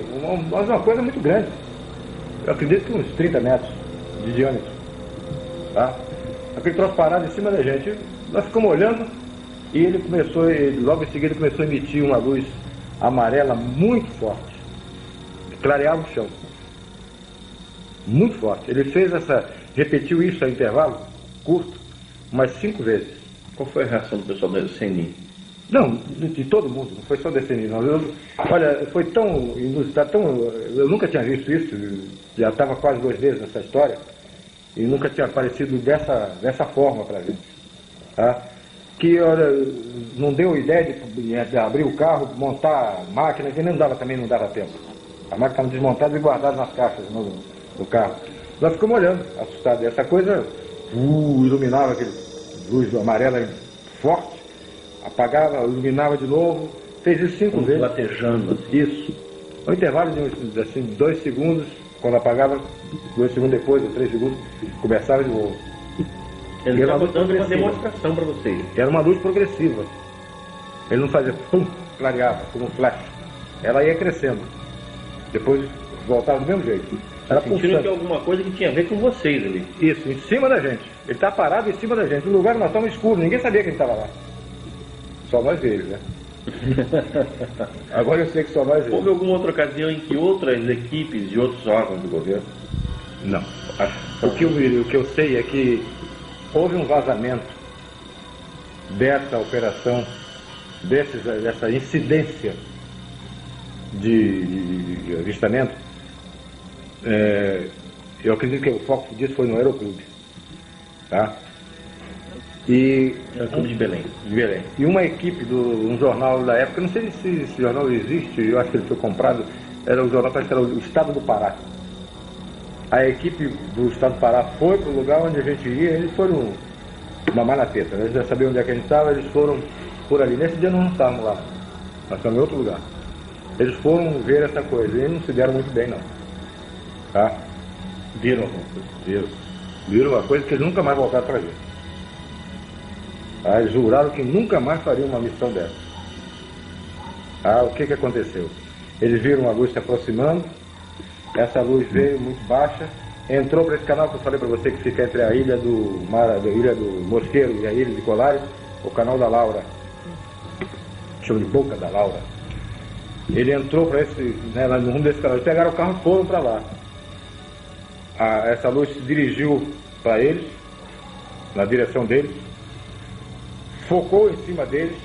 Uma coisa muito grande. Eu acredito que uns 30 metros de diâmetro. Tá? Aquele troço parado em cima da gente. Nós ficamos olhando e ele começou, logo em seguida começou a emitir uma luz amarela muito forte. Clareava o chão. Muito forte. Ele repetiu isso a intervalo curto, umas 5 vezes. Qual foi a reação do pessoal da CNI? Não, de todo mundo, não foi só da CNI, não. Olha, foi tão inusitado, eu nunca tinha visto isso, já estava quase 2 vezes nessa história, e nunca tinha aparecido dessa forma para a gente. Tá? Que, olha, não deu ideia de abrir o carro, montar a máquina, que não dava tempo. A máquina estava desmontada e guardada nas caixas do carro. Nós ficamos olhando, assustados. Essa coisa iluminava aquele luz amarela forte, apagava, iluminava de novo, fez isso 5 vezes. Latejando. Isso. No intervalo de assim, 2 segundos, quando apagava, 2 segundos depois, ou 3 segundos, começava de novo. Ele era estava uma luz dando uma progressiva. demonstração para vocês. Era uma luz progressiva. Ele não fazia pum, clareava, como um flash. Ela ia crescendo. Depois voltava do mesmo jeito. Era Sentiram pulsante. que é alguma coisa que tinha a ver com vocês ali. Isso, em cima da gente. Ele está parado em cima da gente. No lugar que nós estávamos escuros, ninguém sabia que ele estava lá. Só nós eles, né? Agora eu sei que só nós Houve eles. alguma outra ocasião em que outras equipes de outros órgãos do governo? Não. O que eu sei é que houve um vazamento dessa operação, dessa incidência de avistamento. Eu acredito que o foco disso foi no Aeroclube. Tá? E É o Clube de Belém. de Belém. E uma equipe de um jornal da época, não sei se esse jornal existe, eu acho que ele foi comprado, era o jornal, parece que era o Estado do Pará. A equipe do Estado do Pará foi para o lugar onde a gente ia, eles foram mamar na teta, né? Eles já sabiam onde é que a gente estava, eles foram por ali. Nesse dia nós não estávamos lá, nós estávamos em outro lugar. Eles foram ver essa coisa e não se deram muito bem, não. Tá? Viram alguma coisa? Viram uma coisa que eles nunca mais voltaram para ver. Eles juraram que nunca mais fariam uma missão dessa. O que aconteceu? Eles viram uma luz se aproximando, essa luz veio muito baixa, entrou para esse canal que eu falei para você que fica entre a ilha do Mosqueiro e a ilha de Colares, o canal da Laura, chama de Boca da Laura. Ele entrou para no rumo desse canal, eles pegaram o carro e foram para lá. Essa luz se dirigiu para eles, na direção deles, focou em cima deles,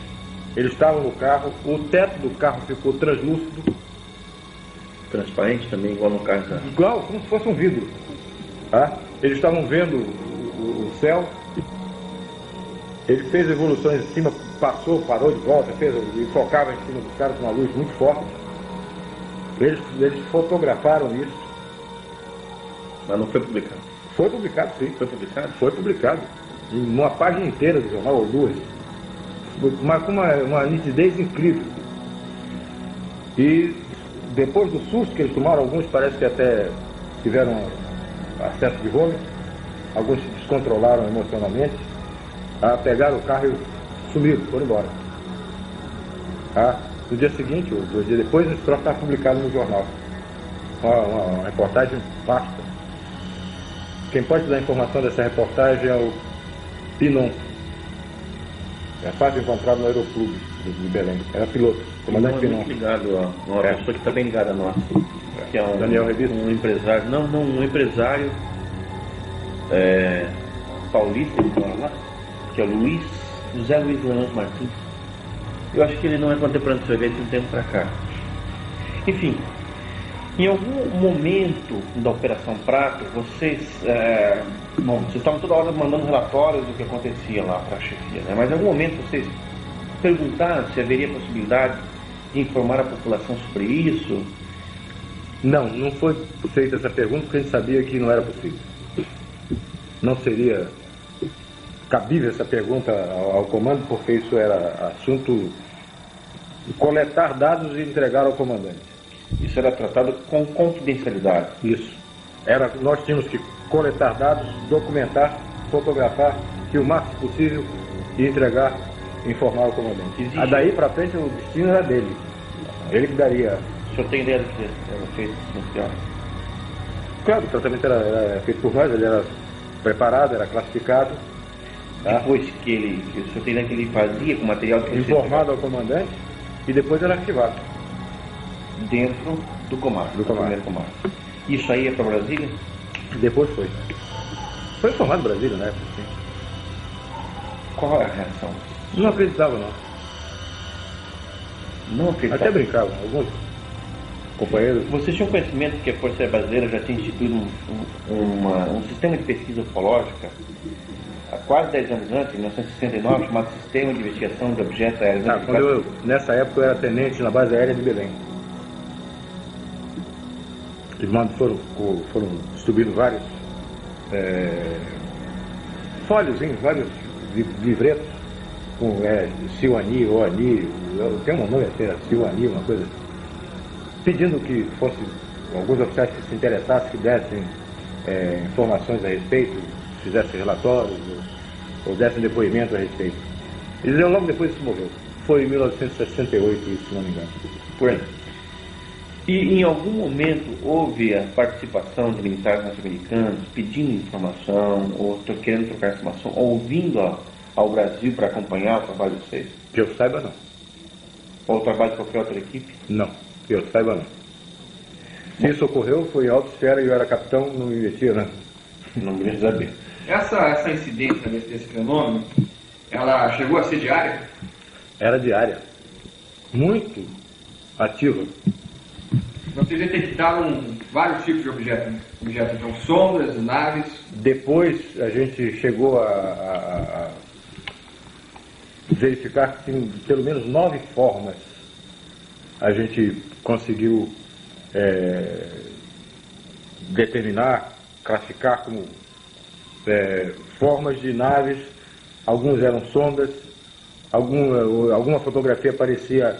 eles estavam no carro, o teto do carro ficou translúcido, Transparente também, igual no caso da... igual como se fosse um vidro. Tá? Eles estavam vendo o céu, ele fez evoluções em cima, passou, parou de volta, e focava em cima dos caras com uma luz muito forte. Eles fotografaram isso. Mas não foi publicado. Foi publicado, sim. Foi publicado? Foi publicado. Em uma página inteira do jornal, ou duas. Mas com uma nitidez incrível. E depois do susto que eles tomaram, alguns parece que até tiveram acesso de vômito, alguns se descontrolaram emocionalmente, pegaram o carro e sumiram, foram embora. No dia seguinte, ou 2 dias depois, esse troço estava publicado no jornal. Uma reportagem vasta. Quem pode dar informação dessa reportagem é o Pinon. É fácil encontrar no Aeroclube de Belém. Era piloto, comandante Pinon. Muito ligado a uma pessoa que está bem ligada a nós. Que é Daniel Rebito. um empresário, um empresário paulista, que mora lá, que é o José Luiz Leandro Martins. Eu acho que ele não é contemporâneo do Sorvete de um tempo para cá. Enfim, em algum momento da Operação Prato, vocês estavam toda hora mandando relatórios do que acontecia lá para a chefia, né? Mas em algum momento vocês perguntaram se haveria possibilidade de informar a população sobre isso? Não foi feita essa pergunta porque a gente sabia que não era possível. Não seria cabível essa pergunta ao comando, porque isso era assunto de coletar dados e entregar ao comandante. Isso era tratado com confidencialidade. Isso. Nós tínhamos que coletar dados, documentar, fotografar, que o máximo possível e entregar, informar o comandante. Daí para frente o destino era dele. Ele que daria. O senhor tem ideia do que era feito no hospital? Claro, o tratamento era feito por nós, ele era preparado, era classificado. Tá? Depois que o senhor tem ideia que ele fazia com o material que Informado ao comandante e depois era arquivado. Dentro do comando, do primeiro comando. Isso aí é para Brasília? Depois foi. Foi informado Brasília, né? Sim. Qual é a reação? Não acreditava, não. Não acreditava? Até brincavam, alguns companheiros. Vocês tinham conhecimento que a Força Aérea Brasileira já tinha instituído um sistema de pesquisa ufológica há quase 10 anos antes, em 1969, chamado Sistema de Investigação de Objetos Aéreos. Nessa época eu era tenente na base aérea de Belém. Foram distribuídos vários folhozinhos, vários livretos com Silani, Oani, tem um nome até, Silani, uma coisa, pedindo que fosse alguns oficiais que se interessassem, que dessem informações a respeito, fizessem relatórios, ou dessem depoimento a respeito. Eles deu logo depois que morreu. Foi em 1968, isso, se não me engano. Por aí. E em algum momento houve a participação de militares norte-americanos pedindo informação, ou querendo trocar informação, ou vindo ao Brasil para acompanhar o trabalho de vocês? Que eu saiba, não. Ou o trabalho de qualquer outra equipe? Não, que eu saiba, não. Se isso ocorreu, foi em alta esfera e eu era capitão, não me metia, né? Não me saber. Essa incidência desse fenômeno, ela chegou a ser diária? Era diária. Muito ativa. Vocês detectaram vários tipos de objetos, então sondas, naves. Depois a gente chegou a verificar que tinha pelo menos 9 formas. A gente conseguiu determinar, classificar como formas de naves. Alguns eram sondas, alguma fotografia parecia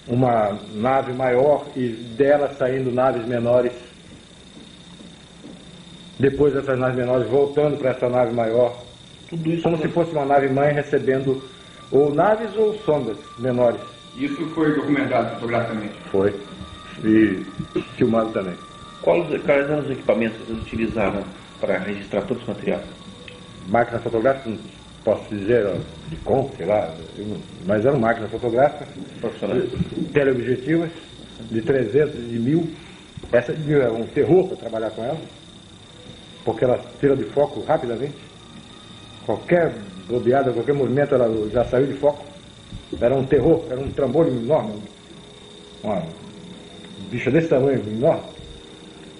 uma nave maior e dela saindo naves menores. Depois essas naves menores voltando para essa nave maior. Tudo isso como se fosse uma nave mãe recebendo ou naves ou sondas menores. Isso foi documentado fotograficamente? Foi. E filmado também. Quais eram os equipamentos que vocês utilizaram para registrar todo esse material? Máquina fotográfica, não posso dizer, de conta, sei lá, mas eram máquinas fotográficas Profissionais. Teleobjetivas de 300, de 1000. Essa de 1000 é um terror para trabalhar com ela, porque ela tira de foco rapidamente. Qualquer bobeada, qualquer movimento, ela já saiu de foco. Era um terror, era um trambolho enorme, uma bicha desse tamanho, enorme,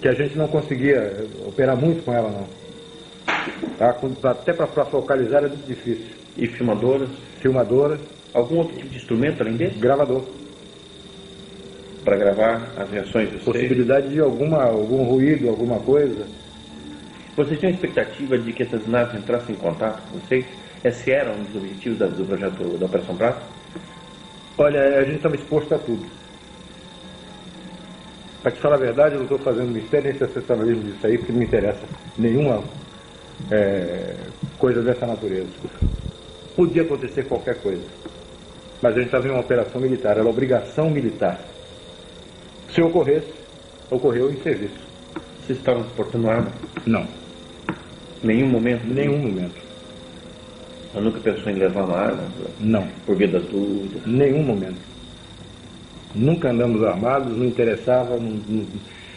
que a gente não conseguia operar muito com ela, não. Tá? Até para focalizar era muito difícil. E filmadoras? Filmadoras. Algum outro tipo de instrumento além desse? Gravador. Para gravar as reações de vocês? Possibilidade de algum ruído, alguma coisa. Vocês tinham expectativa de que essas naves entrassem em contato com vocês? Esse era um dos objetivos do projeto da Operação Prato? Olha, a gente estava exposto a tudo. Para te falar a verdade, eu não estou fazendo mistério nem sensacionalismo disso aí, porque não me interessa nenhuma coisa dessa natureza. Podia acontecer qualquer coisa, mas a gente estava em uma operação militar, era obrigação militar. Se ocorresse, ocorreu em serviço. Vocês estavam portando arma? Não. Nenhum momento? Nenhum momento. Eu nunca pensou em levar uma arma? Não. Por via das dúvidas? Nenhum momento. Nunca andamos armados, não interessava,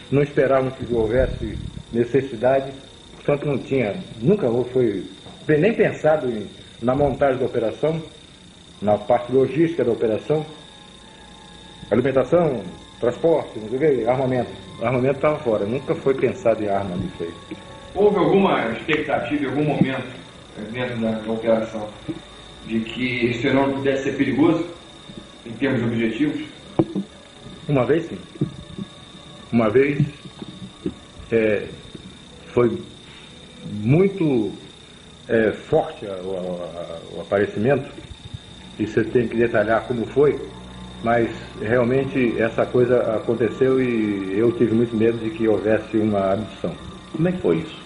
não esperávamos que houvesse necessidade, portanto não tinha, nunca foi nem pensado na montagem da operação, na parte logística da operação, alimentação, transporte, não sei o que, armamento. O armamento estava fora, nunca foi pensado em arma nisso aí. Houve alguma expectativa em algum momento dentro da operação de que esse fenômeno pudesse ser perigoso em termos de objetivos? Uma vez sim. Uma vez foi muito forte o aparecimento, e você tem que detalhar como foi, mas realmente essa coisa aconteceu e eu tive muito medo de que houvesse uma abdução. Como é que foi isso?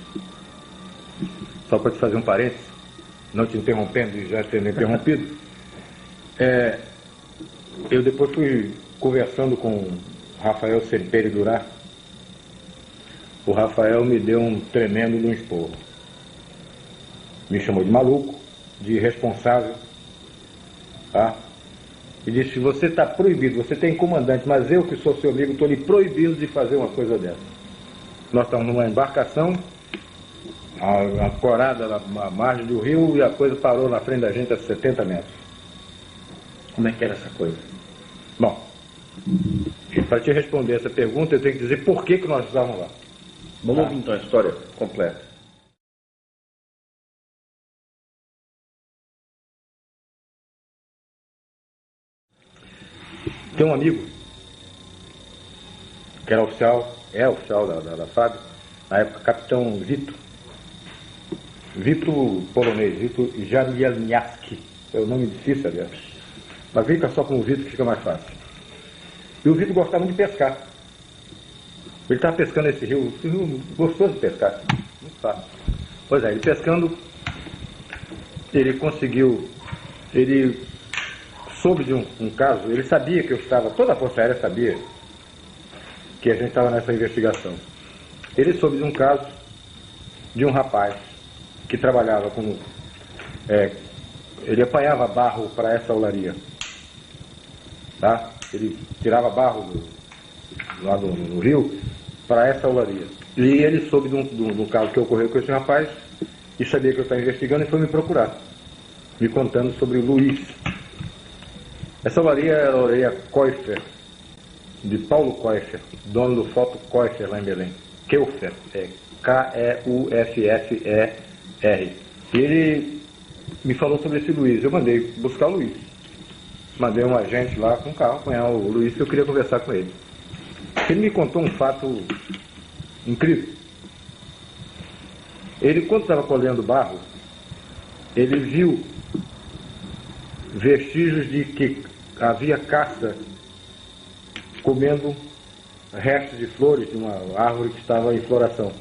Só para te fazer um parênteses, não te interrompendo e já tendo interrompido, eu depois fui conversando com o Rafael Semperi Durá. O Rafael me deu um tremendo de um esporro. Me chamou de maluco, de irresponsável, tá? E disse: você está proibido, você tem comandante, mas eu que sou seu amigo estou lhe proibindo de fazer uma coisa dessa. Nós estamos numa embarcação, ancorada na margem do rio, e a coisa parou na frente da gente a 70 metros. Como é que era essa coisa? Bom, para te responder essa pergunta, eu tenho que dizer por que nós estávamos lá. Vamos ouvir então a história completa. Tem um amigo que era oficial, da FAB, na época capitão Vito polonês, Vito Jamielniaski, é o nome difícil, aliás, mas fica só com o Vito que fica mais fácil. E o Vito gostava muito de pescar. Ele estava pescando esse rio gostoso de pescar, muito fácil. Pois é, ele pescando, ele conseguiu, ele soube de um caso, ele sabia que eu estava, toda a Força Aérea sabia que a gente estava nessa investigação. Ele soube de um caso de um rapaz que trabalhava como, ele apanhava barro para essa olaria, tá? Ele tirava barro lá no rio para essa olaria. E ele soube de um caso que ocorreu com esse rapaz e sabia que eu estava investigando e foi me procurar, me contando sobre o Luiz. Essa olaria era a olaria Koiffer, de Paulo Koiffer, dono do Foto Koiffer lá em Belém. Keuffer, K-E-U-F-F-E-R. E ele me falou sobre esse Luiz. Eu mandei buscar o Luiz. Mandei um agente lá com um carro apanhar o Luiz, que eu queria conversar com ele. Ele me contou um fato incrível. Ele, quando estava colhendo barro, ele viu vestígios de que havia caça comendo restos de flores de uma árvore que estava em floração,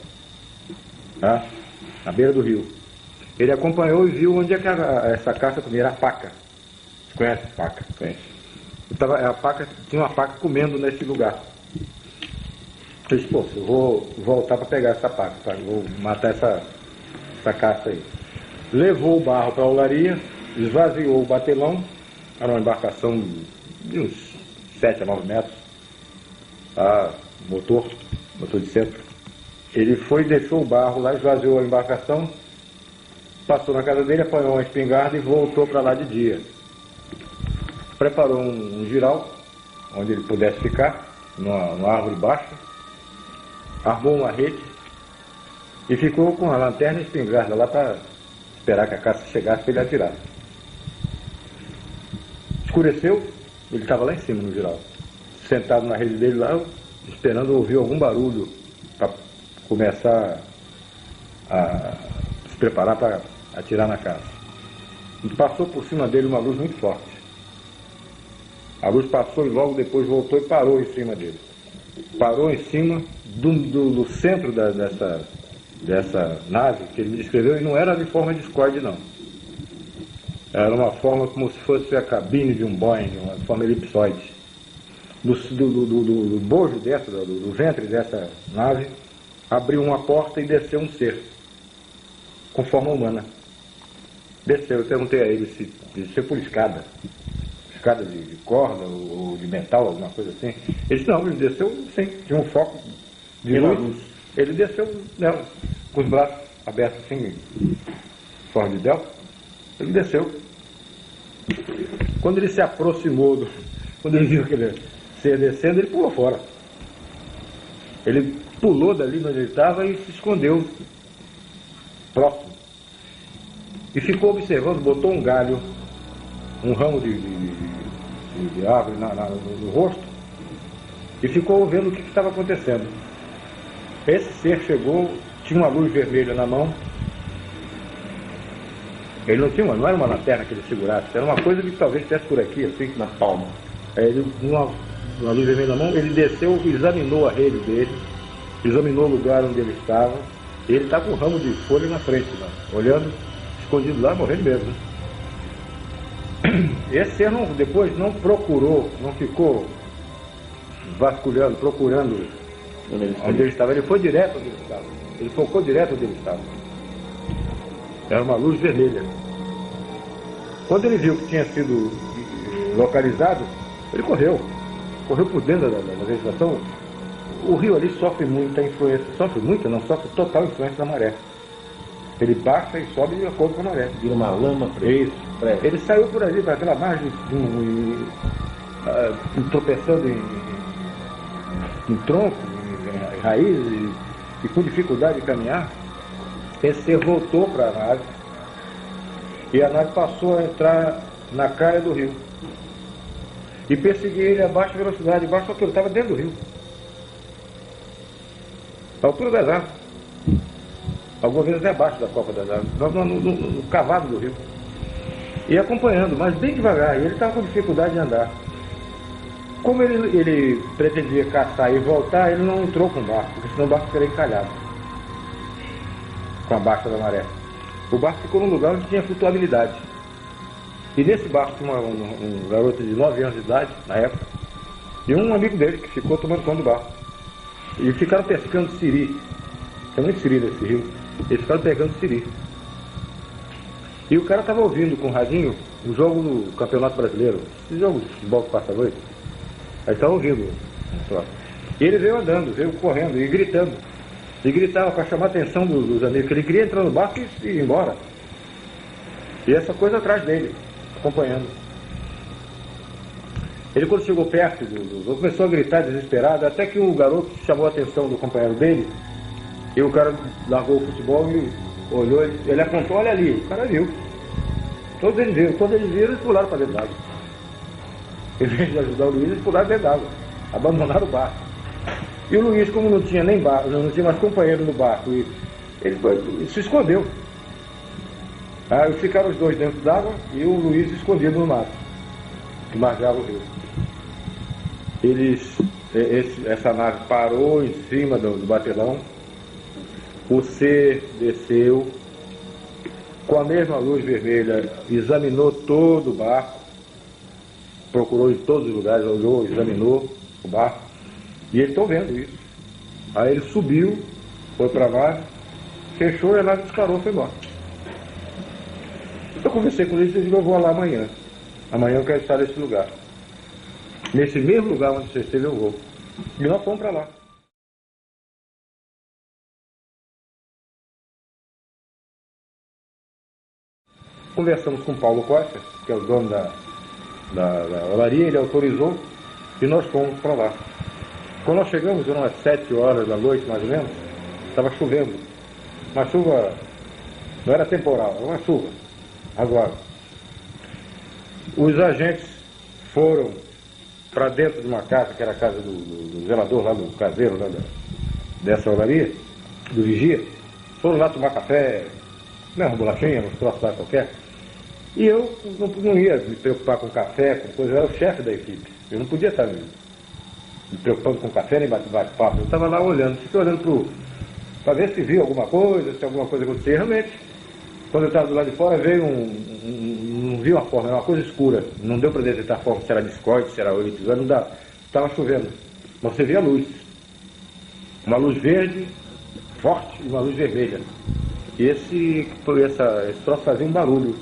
tá? Na beira do rio. Ele acompanhou e viu onde é que essa caça comia. Era a paca. Você conhece a paca? Conhece. A paca, tinha uma paca comendo nesse lugar. Eu disse, pô, eu vou voltar para pegar essa paca, tá? Vou matar essa caça aí. Levou o barro para a olaria, esvaziou o batelão, era uma embarcação de uns 7 a 9 metros, tá? motor de centro. Ele foi, deixou o barro lá, esvaziou a embarcação, passou na casa dele, apanhou uma espingarda e voltou para lá de dia. Preparou um giral, onde ele pudesse ficar, numa árvore baixa, armou uma rede e ficou com a lanterna e a espingarda lá para esperar que a caça chegasse para ele atirar. Escureceu, ele estava lá em cima no giral, sentado na rede dele lá, esperando ouvir algum barulho para começar a se preparar para atirar na caça. E passou por cima dele uma luz muito forte. A luz passou e logo depois voltou e parou em cima dele. Parou em cima do centro dessa nave que ele me descreveu, e não era de forma discorde, não. Era uma forma como se fosse a cabine de um Boeing, uma forma elipsoide. Do bojo dessa, do ventre dessa nave, abriu uma porta e desceu um ser, com forma humana. Desceu, eu perguntei a ele se desceu por escada de corda ou de metal, alguma coisa assim. Ele disse, não, ele desceu sim, tinha um foco de luz. Ele desceu, né, com os braços abertos assim, forma de delta. Ele desceu. Quando ele se aproximou, quando ele viu que ele ia descendo, ele pulou fora. Ele pulou dali onde ele estava e se escondeu próximo. E ficou observando, botou um galho, um ramo de árvore no rosto, e ficou vendo o que estava acontecendo. Esse ser chegou, tinha uma luz vermelha na mão. Ele não era uma lanterna que ele segurasse, era uma coisa que talvez estivesse por aqui, assim, na palma. Ele, uma luz vermelha na mão, ele desceu, examinou a rede dele, examinou o lugar onde ele estava, e ele está com um ramo de folha na frente, lá, olhando, escondido lá, morrendo mesmo. Esse ser depois não procurou, não ficou vasculhando, procurando onde ele estava. Ele foi direto onde ele estava. Ele focou direto onde ele estava. Era uma luz vermelha. Quando ele viu que tinha sido localizado, ele correu por dentro da vegetação. O rio ali sofre muita influência, sofre total influência da maré. Ele baixa e sobe de acordo com a maré. Vira uma lama para isso. Ele saiu por ali, para aquela margem, tropeçando em tronco, em raiz, e com dificuldade de caminhar. Esse ser voltou para a nave, e a nave passou a entrar na caia do rio. E perseguia ele a baixa velocidade, baixa altura, estava dentro do rio. A altura das árvores. Algumas vezes até abaixo da copa das árvores, no cavado do rio. E acompanhando, mas bem devagar, e ele estava com dificuldade de andar. Como ele pretendia caçar e voltar, ele não entrou com o barco, porque senão o barco seria encalhado com a baixa da maré. o barco ficou num lugar onde tinha flutuabilidade. E nesse barco tinha um garoto de 9 anos de idade, na época, e um amigo dele que ficou tomando conta do barco. E ficaram pescando siri. Tem muito siri nesse rio. Eles ficaram pegando siri. E o cara estava ouvindo com o radinho o jogo do Campeonato Brasileiro, esse jogo de futebol que passa a noite. Aí estava ouvindo. E ele veio andando, veio correndo e gritando. E gritava para chamar a atenção dos amigos, que ele queria entrar no barco e ir embora. E essa coisa atrás dele, acompanhando. Ele, quando chegou perto começou a gritar desesperado, até que o garoto chamou a atenção do companheiro dele, e o cara largou o futebol e olhou, ele apontou, olha ali, o cara viu. Todos eles viram e pularam para dentro d'água. Em vez de ajudar o Luiz, eles pularam dentro d'água, abandonaram o barco. E o Luiz, como não tinha nem barco, não tinha mais companheiro no barco, ele se escondeu. Aí ficaram os dois dentro d'água e o Luiz escondido no mato, que margeava o rio. Essa nave parou em cima do batelão, o C desceu, com a mesma luz vermelha, examinou todo o barco, procurou em todos os lugares, olhou, examinou o barco, e eles estão vendo isso. Aí ele subiu, foi para a nave, fechou e a nave disparou e foi embora. Eu conversei com eles e disse, eu vou lá amanhã. Amanhã eu quero estar nesse lugar. Nesse mesmo lugar onde você esteve eu vou. E nós fomos para lá. Conversamos com o Paulo Costa, que é o dono da olaria, ele autorizou e nós fomos para lá. Quando nós chegamos, eram umas 7 horas da noite, mais ou menos, estava chovendo. Uma chuva, não era temporal, era uma chuva. Agora, os agentes foram para dentro de uma casa, que era a casa do zelador lá, do caseiro lá dessa olaria, do vigia. Foram lá tomar café, uma bolachinha, uns troços lá qualquer. E eu não ia me preocupar com café, com coisa, eu era o chefe da equipe. Eu não podia estar me preocupando com café nem bate-papo. Eu estava lá olhando, fiquei olhando para ver se via alguma coisa, se alguma coisa acontecia. Realmente, quando eu estava do lado de fora, veio não vi uma forma, era uma coisa escura. Não deu para detectar a forma, se era discorde, se era oritizante, não dá. Estava chovendo. Mas você via a luz. Uma luz verde, forte, e uma luz vermelha. E esse troço fazia um barulho.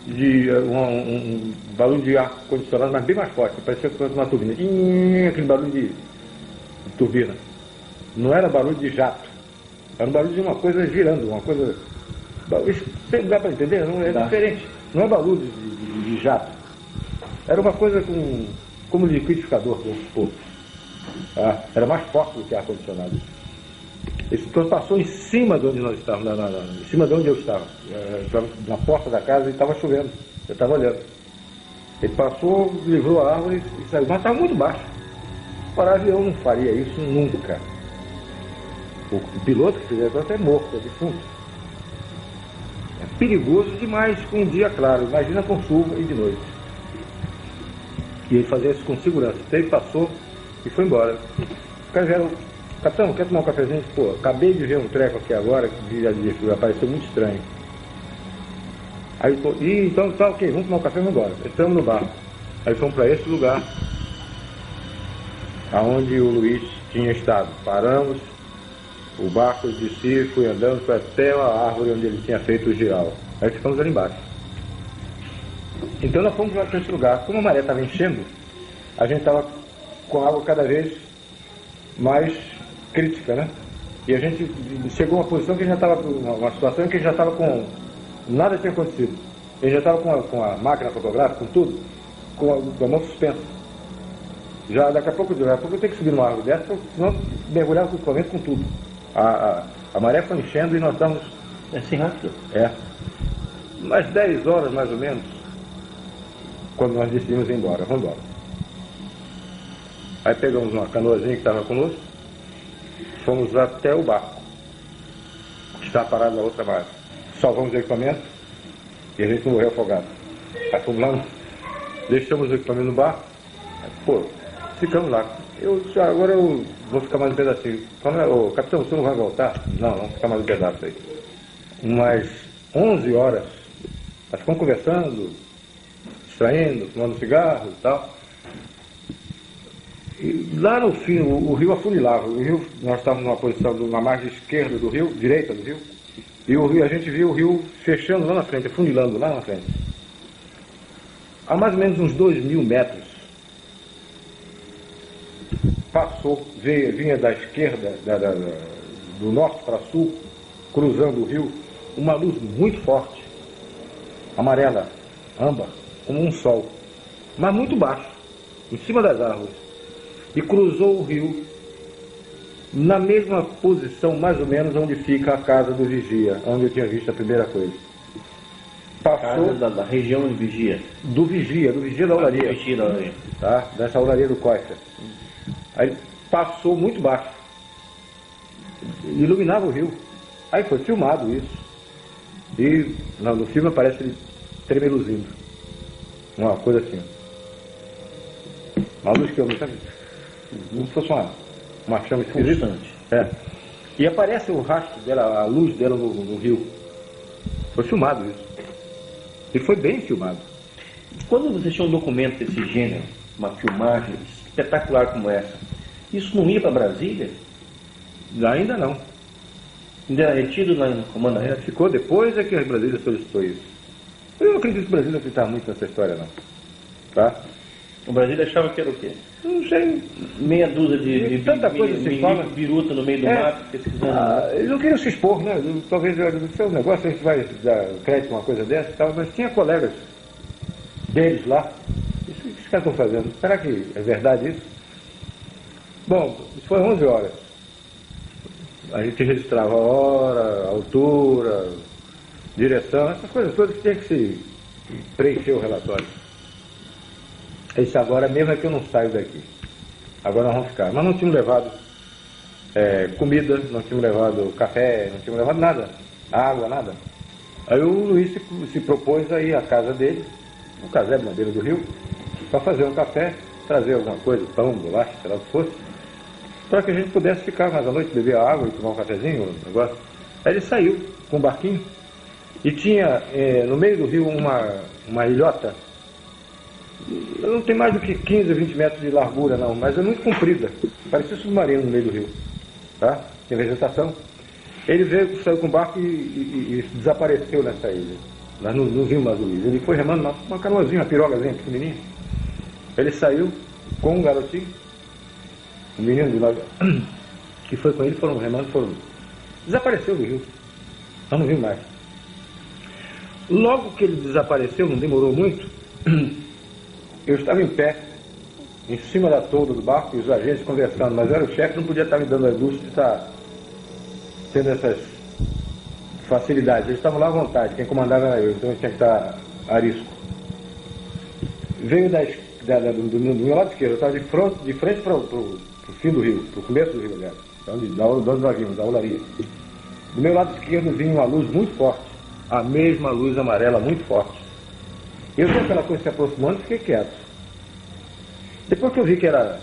Um barulho de ar condicionado, mas bem mais forte, parecia que fosse uma turbina. Aquele barulho de turbina. Não era barulho de jato, era um barulho de uma coisa girando, uma coisa. Isso dá para entender? Não é diferente. Não é barulho de jato. Era uma coisa como liquidificador, vamos supor. Era mais forte do que ar condicionado. Esse troço passou em cima de onde nós estávamos, em cima de onde eu estava. Eu estava na porta da casa e estava chovendo. Eu estava olhando. Ele passou, livrou a árvore e saiu. Mas estava muito baixo. Para avião não faria isso nunca. O piloto que fizer isso é morto, é defunto. É perigoso demais com um dia claro. Imagina com chuva e de noite. E ele fazia isso com segurança. Então ele passou e foi embora. O cara vieram. Capitão, quer tomar um cafezinho? Pô, acabei de ver um treco aqui agora que apareceu muito estranho. Aí então tá ok, vamos tomar um café e vamos embora. Entramos no barco. Aí fomos para esse lugar aonde o Luiz tinha estado. Paramos, o barco descia, fui andando, foi até a árvore onde ele tinha feito o giral. Aí ficamos ali embaixo. Então nós fomos para esse lugar. Como a maré estava enchendo, a gente estava com a água cada vez mais crítica, né? E a gente chegou a uma posição que já estava, uma situação em que já estava com, nada tinha acontecido. Ele já estava com a máquina fotográfica, com tudo, com a mão suspensa. Já daqui a pouco eu tenho que subir numa árvore dessa, senão mergulhava com o equipamento com tudo. A maré foi enchendo e nós estávamos... Assim rápido? É. Umas 10 horas mais ou menos, quando nós decidimos ir embora, vamos embora. Aí pegamos uma canoazinha que estava conosco, fomos até o barco, que está parado na outra margem. Salvamos o equipamento e a gente não morreu afogado. Aí fomos lá, deixamos o equipamento no barco, pô, ficamos lá. Agora eu vou ficar mais um pedacinho. Ô, capitão, você não vai voltar? Não, vamos ficar mais um pedaço aí. Umas 11 horas. Nós ficamos conversando, distraindo, fumando cigarro e tal. E lá no fim, o rio afunilava. O rio, nós estávamos numa posição, na margem esquerda do rio, direita do rio, e o rio, a gente viu o rio fechando lá na frente, afunilando lá na frente. A mais ou menos uns 2.000 metros, passou, vinha da esquerda, do norte para sul, cruzando o rio, uma luz muito forte, amarela, âmbar, como um sol, mas muito baixo, em cima das árvores, e cruzou o rio na mesma posição, mais ou menos, onde fica a casa do vigia, onde eu tinha visto a primeira coisa. Passou da região de vigia. Do vigia da olaria. Do vigia da olaria. Tá? Dessa olaria do Coifa. Aí passou muito baixo. Iluminava o rio. Aí foi filmado isso. E no filme aparece ele tremeluzindo. Uma coisa assim. Uma luz que eu não sabia. Como se fosse uma chama esquisita. É. E aparece o rastro dela, a luz dela no rio. Foi filmado isso. E foi bem filmado. Quando você tinha um documento desse gênero, uma filmagem espetacular como essa, isso não ia para Brasília? Ainda não. Ainda era retido lá no comando aéreo? Ficou depois é que a Brasília solicitou isso. Eu não acredito que o Brasil não acreditava muito nessa história, não. Tá? O Brasília achava que era o quê? Não sei. Meia dúzia de tanta coisa se fala. biruta no meio do mato, pesquisando. Eles não queriam se expor, né? Talvez isso é um negócio, a gente vai dar crédito a uma coisa dessa e tal, mas tinha colegas deles lá. Isso que os caras estão fazendo. Será que é verdade isso? Bom, isso foi 11 horas. A gente registrava a hora, a altura, direção, essas coisas todas que tinha que se preencher o relatório. Esse agora mesmo é que eu não saio daqui. Agora nós vamos ficar. Mas não tínhamos levado comida, não tínhamos levado café, não tínhamos levado nada. Água, nada. Aí o Luiz se propôs a ir à casa dele, um casebre na beira do rio, para fazer um café, trazer alguma coisa, pão, bolacha, sei lá o que fosse, para que a gente pudesse ficar mais à noite, beber água e tomar um cafezinho, um negócio. Aí ele saiu com um barquinho e tinha no meio do rio uma ilhota. Não tem mais do que 15 a 20 metros de largura, não, mas é muito comprida. Parecia submarino no meio do rio. Tá? Tem vegetação. Ele saiu com o barco e desapareceu nessa ilha. Nós não vimos mais o Luiz. Ele foi remando uma canoazinha, uma pirogazinha pequenininha. Ele saiu com um garotinho, um menino de lá, que foi com ele, foram remando, desapareceu do rio. Nós não vimos mais. Logo que ele desapareceu, não demorou muito, eu estava em pé, em cima da tolda do barco, e os agentes conversando, mas era o chefe, não podia estar me dando a luz de estar tendo essas facilidades. Eles estavam lá à vontade, quem comandava era eu, então eu tinha que estar a risco. Veio do meu lado esquerdo, eu estava de frente para o fim do rio, para o começo do rio, aliás, onde nós vimos, da olaria. Do meu lado esquerdo vinha uma luz muito forte, a mesma luz amarela muito forte. Eu vi aquela coisa se aproximando e fiquei quieto. Depois que eu vi que era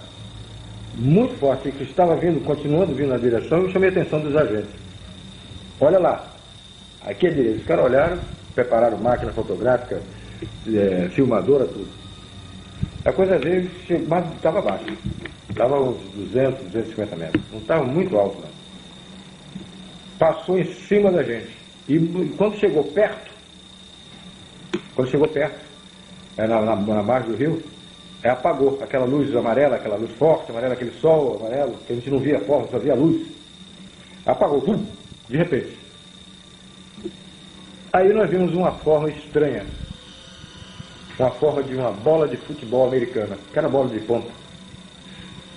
muito forte e que estava continuando vindo na direção, eu chamei a atenção dos agentes. Olha lá, aqui é direito. Os caras olharam, prepararam máquina fotográfica, filmadora, tudo. A coisa veio, mas estava baixo. Estava uns 200, 250 metros. Não estava muito alto, não. Passou em cima da gente. E quando chegou perto, na margem do rio, apagou aquela luz amarela, aquela luz forte, amarela, aquele sol amarelo, que a gente não via forma, só via luz. Apagou, de repente. Aí nós vimos uma forma estranha, uma forma de uma bola de futebol americana, aquela bola de ponta,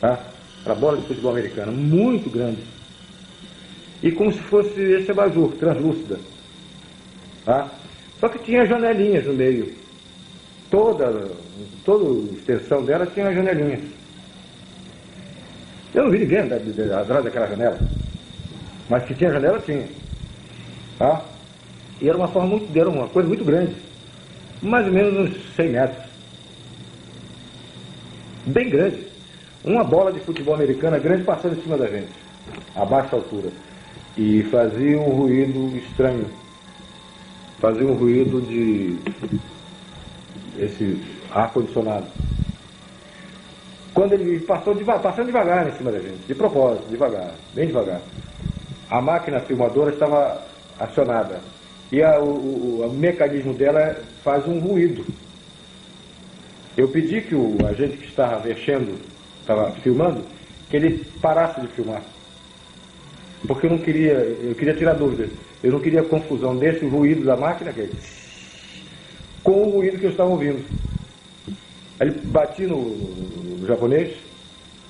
tá? Aquela bola de futebol americana, muito grande, e como se fosse esse abajur, translúcida, tá? Só que tinha janelinhas no meio. Toda a extensão dela tinha janelinhas. Eu não vi ninguém atrás daquela janela. Mas que tinha janela, tinha. Tá? E era uma coisa muito grande. Mais ou menos uns 100 metros. Bem grande. Uma bola de futebol americana grande passando em cima da gente. A baixa altura. E fazia um ruído estranho. fazia um ruído de esse ar-condicionado. Quando ele passando devagar em cima da gente, de propósito, devagar, bem devagar. A máquina filmadora estava acionada e o mecanismo dela faz um ruído. Eu pedi que o agente que estava mexendo, estava filmando, que ele parasse de filmar. Porque eu queria tirar dúvida. Eu não queria confusão desse ruído da máquina com o ruído que eu estava ouvindo. Aí ele bati no japonês,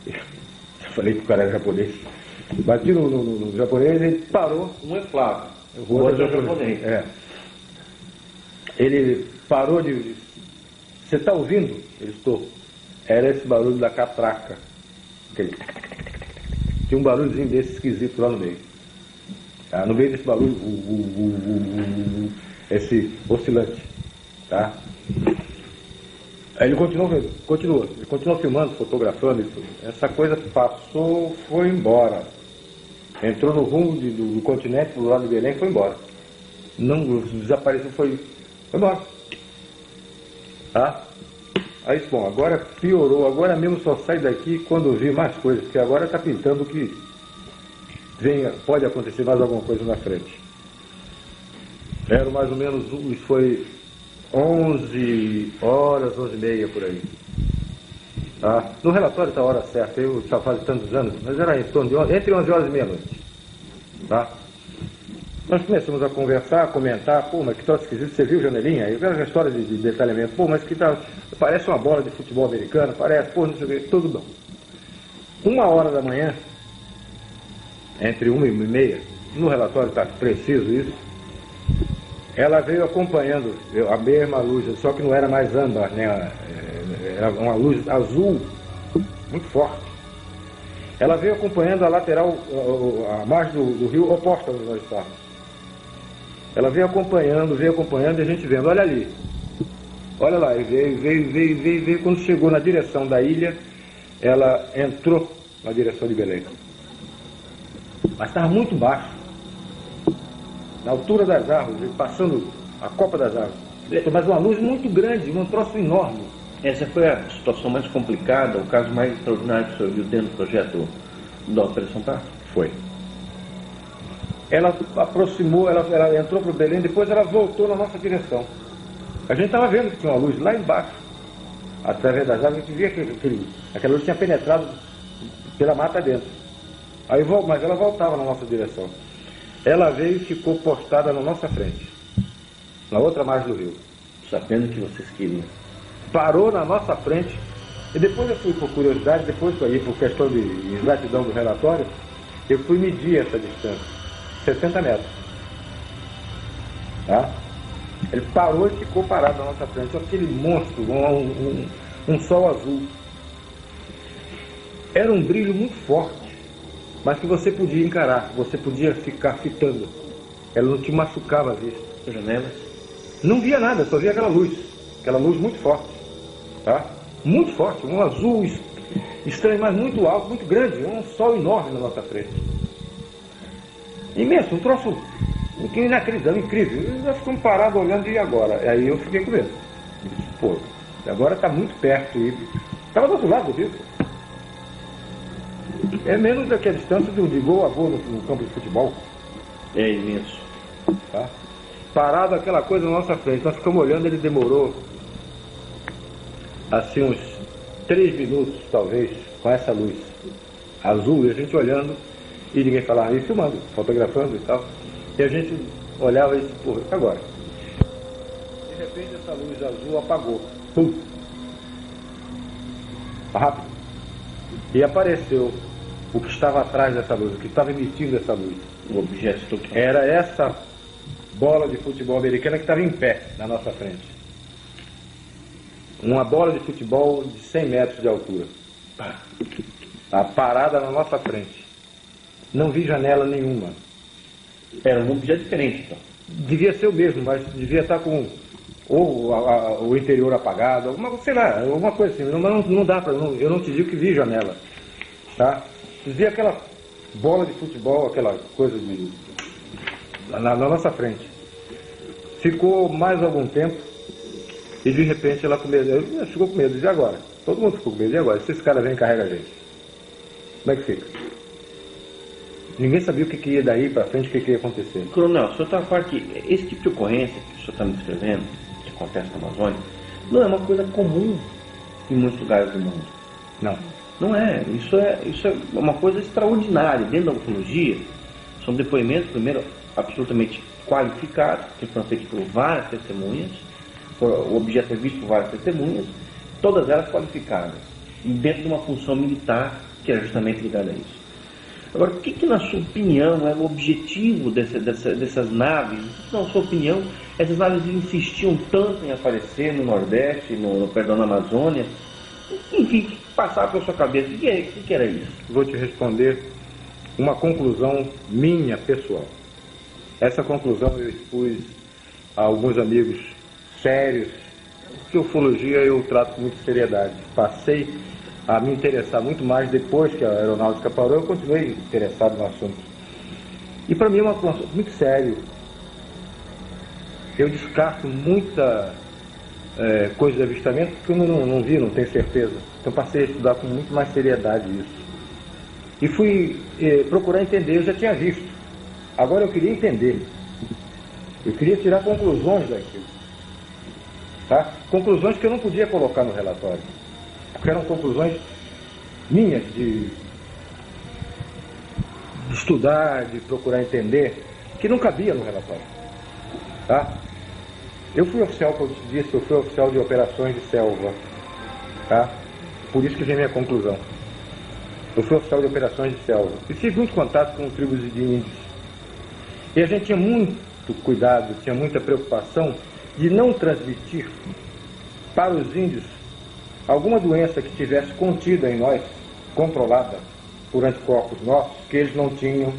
eu falei que o cara era japonês, bati no japonês e ele parou. Um é Flávio, o outro é japonês. Ele parou de... Você está ouvindo? Ele estou. Era esse barulho da catraca. Tinha um barulhozinho desse esquisito lá no meio. No meio desse barulho, esse oscilante. Tá? Aí ele continuou filmando, fotografando e tudo. Essa coisa passou, foi embora. Entrou no rumo do continente, do lado de Belém, foi embora. Não desapareceu, foi embora. Tá? Aí, bom, agora piorou, agora mesmo só sai daqui quando vi mais coisas, porque agora está pintando que pode acontecer mais alguma coisa na frente. Era mais ou menos, isso foi 11 horas, 11h30 por aí. Tá? No relatório está a hora certa, eu já faz tantos anos, mas era em torno de entre 11 horas e meia-noite. Tá? Nós começamos a conversar, a comentar, pô, mas que troço esquisito, você viu janelinha? Aí veio a história de detalhamento, pô, mas que tal, parece uma bola de futebol americano, parece, pô, não sei o que, tudo bom. 1h da manhã, entre 1h30, no relatório está preciso isso, ela veio acompanhando a mesma luz, só que não era mais âmbar, né? Era uma luz azul, muito forte. Ela veio acompanhando a lateral, a margem do rio oposta onde nós estávamos. Ela veio acompanhando e a gente vendo, olha ali. Olha lá, e veio. Quando chegou na direção da ilha, ela entrou na direção de Belém. Mas estava muito baixo. Na altura das árvores, passando a copa das árvores. Mas uma luz muito grande, um troço enorme. Essa foi a situação mais complicada, o caso mais extraordinário que o senhor viu dentro do projeto da Operação Prato? Foi. Ela aproximou, ela entrou para o Belém, depois ela voltou na nossa direção. A gente estava vendo que tinha uma luz lá embaixo, através das árvores, a gente via que aquela luz tinha penetrado pela mata dentro. Mas ela voltava na nossa direção. Ela veio e ficou postada na nossa frente, na outra margem do rio. Sabendo o que vocês queriam. Parou na nossa frente, e depois eu fui, por curiosidade, depois por questão de exatidão do relatório, eu fui medir essa distância, 60 metros. Tá? Ele parou e ficou parado na nossa frente, aquele monstro, um sol azul. Era um brilho muito forte, mas que você podia encarar, você podia ficar fitando. Ela não te machucava a vista. Janelas? Não via nada, só via aquela luz muito forte. Tá? Muito forte, um azul estranho, mas muito alto, muito grande, um sol enorme na nossa frente. Imenso, um troço inacreditável, incrível. Nós ficamos parados olhando, e agora? Aí eu fiquei com medo. Eu disse, pô, agora está muito perto. Estava do outro lado do rio. É menos do que a distância de gol a gol no campo de futebol. É imenso. Tá? Parado aquela coisa na nossa frente. Nós ficamos olhando, ele demorou assim uns 3 minutos, talvez, com essa luz azul, e a gente olhando, e ninguém falava, e filmando, fotografando e tal. E a gente olhava e disse, porra, agora? De repente essa luz azul apagou. Pum! Rápido. E apareceu o que estava atrás dessa luz, o que estava emitindo essa luz. O objeto era essa bola de futebol americana que estava em pé na nossa frente. Uma bola de futebol de 100 metros de altura. Tá parada na nossa frente. Não vi janela nenhuma. Era um objeto diferente, então. Devia ser o mesmo, mas devia estar com o interior apagado, sei lá, alguma coisa assim. Não dá para, eu não te digo que vi janela. Tá? Vi aquela bola de futebol, aquela coisa na nossa frente. Ficou mais algum tempo e de repente ela ficou com medo. E agora? Todo mundo ficou com medo. E agora? Se esse cara vem e carrega a gente, como é que fica? Ninguém sabia o que ia daí para frente, o que ia acontecer. Coronel, o senhor está falando que esse tipo de ocorrência que o senhor está me descrevendo, que acontece na Amazônia, não é uma coisa comum em muitos lugares do mundo. Não. Não é. Isso é uma coisa extraordinária. Dentro da ufologia, são depoimentos, primeiro, absolutamente qualificados, que foram feitos por várias testemunhas, o objeto é visto por várias testemunhas, todas elas qualificadas, e dentro de uma função militar que é justamente ligada a isso. Agora, o que na sua opinião é o objetivo dessas naves? Na sua opinião, essas naves insistiam tanto em aparecer no Nordeste, na Amazônia? Enfim, o que passava pela sua cabeça? O que era isso? Vou te responder uma conclusão minha, pessoal. Essa conclusão eu expus a alguns amigos sérios, porque ufologia eu trato com muita seriedade. Passei a me interessar muito mais depois que a aeronáutica parou, eu continuei interessado no assunto. E para mim é um assunto muito sério. Eu descarto muita coisa de avistamento que eu não vi, não tenho certeza. Então passei a estudar com muito mais seriedade isso. E fui procurar entender, eu já tinha visto. Agora eu queria entender. Eu queria tirar conclusões daquilo. Tá? Conclusões que eu não podia colocar no relatório. Porque eram conclusões minhas de estudar, de procurar entender, que não cabia no relatório. Tá? Eu fui oficial, como eu te disse, eu fui oficial de operações de selva. Tá? Por isso que vem a minha conclusão. Eu fui oficial de operações de selva. E tive muito contato com tribos de índios. E a gente tinha muito cuidado, tinha muita preocupação de não transmitir para os índios alguma doença que tivesse contida em nós, controlada por anticorpos nossos, que eles não tinham,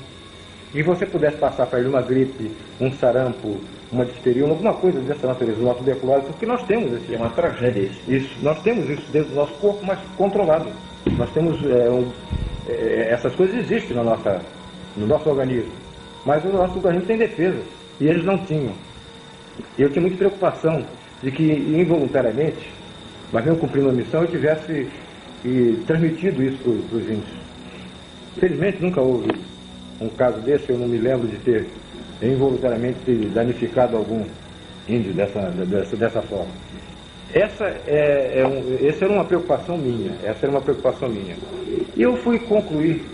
e você pudesse passar para ele uma gripe, um sarampo, uma difteria, alguma coisa dessa natureza, uma tuberculose, porque nós temos esse... É uma tragédia isso. Nós temos isso dentro do nosso corpo, mas controlado. Nós temos... essas coisas existem no nosso organismo, mas o nosso organismo tem defesa, e eles não tinham. E eu tinha muita preocupação de que, involuntariamente, mas mesmo cumprindo a missão, eu tivesse transmitido isso para os índios. Felizmente nunca houve um caso desse, eu não me lembro de ter involuntariamente danificado algum índio dessa forma. Essa era uma preocupação minha, E eu fui concluir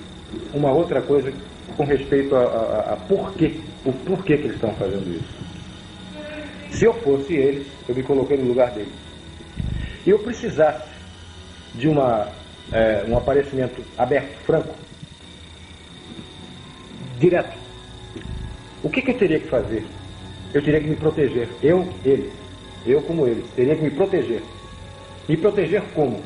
uma outra coisa com respeito a o porquê que eles estão fazendo isso. Se eu fosse eles, eu me coloquei no lugar deles. E eu precisasse de um aparecimento aberto, franco, direto. O que eu teria que fazer? Eu teria que me proteger. Eu como eles, teria que me proteger. Me proteger como?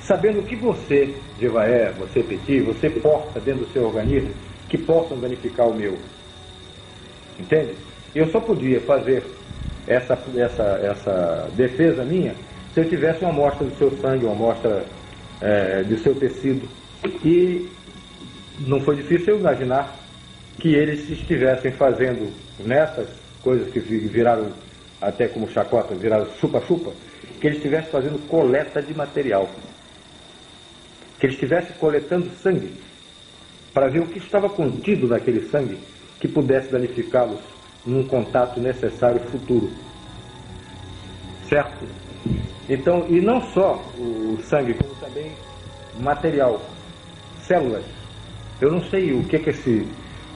Sabendo que você, Jevaé, você, Petit, você porta dentro do seu organismo que possam danificar o meu. Entende? Eu só podia fazer essa defesa minha se eu tivesse uma amostra do seu sangue, uma amostra do seu tecido. E não foi difícil eu imaginar que eles estivessem fazendo nessas coisas que viraram até como chacota, viraram chupa-chupa, que eles estivessem fazendo coleta de material. Que eles estivessem coletando sangue para ver o que estava contido naquele sangue que pudesse danificá-los num contato necessário futuro. Certo? Então, e não só o sangue, como também material, células. Eu não sei o que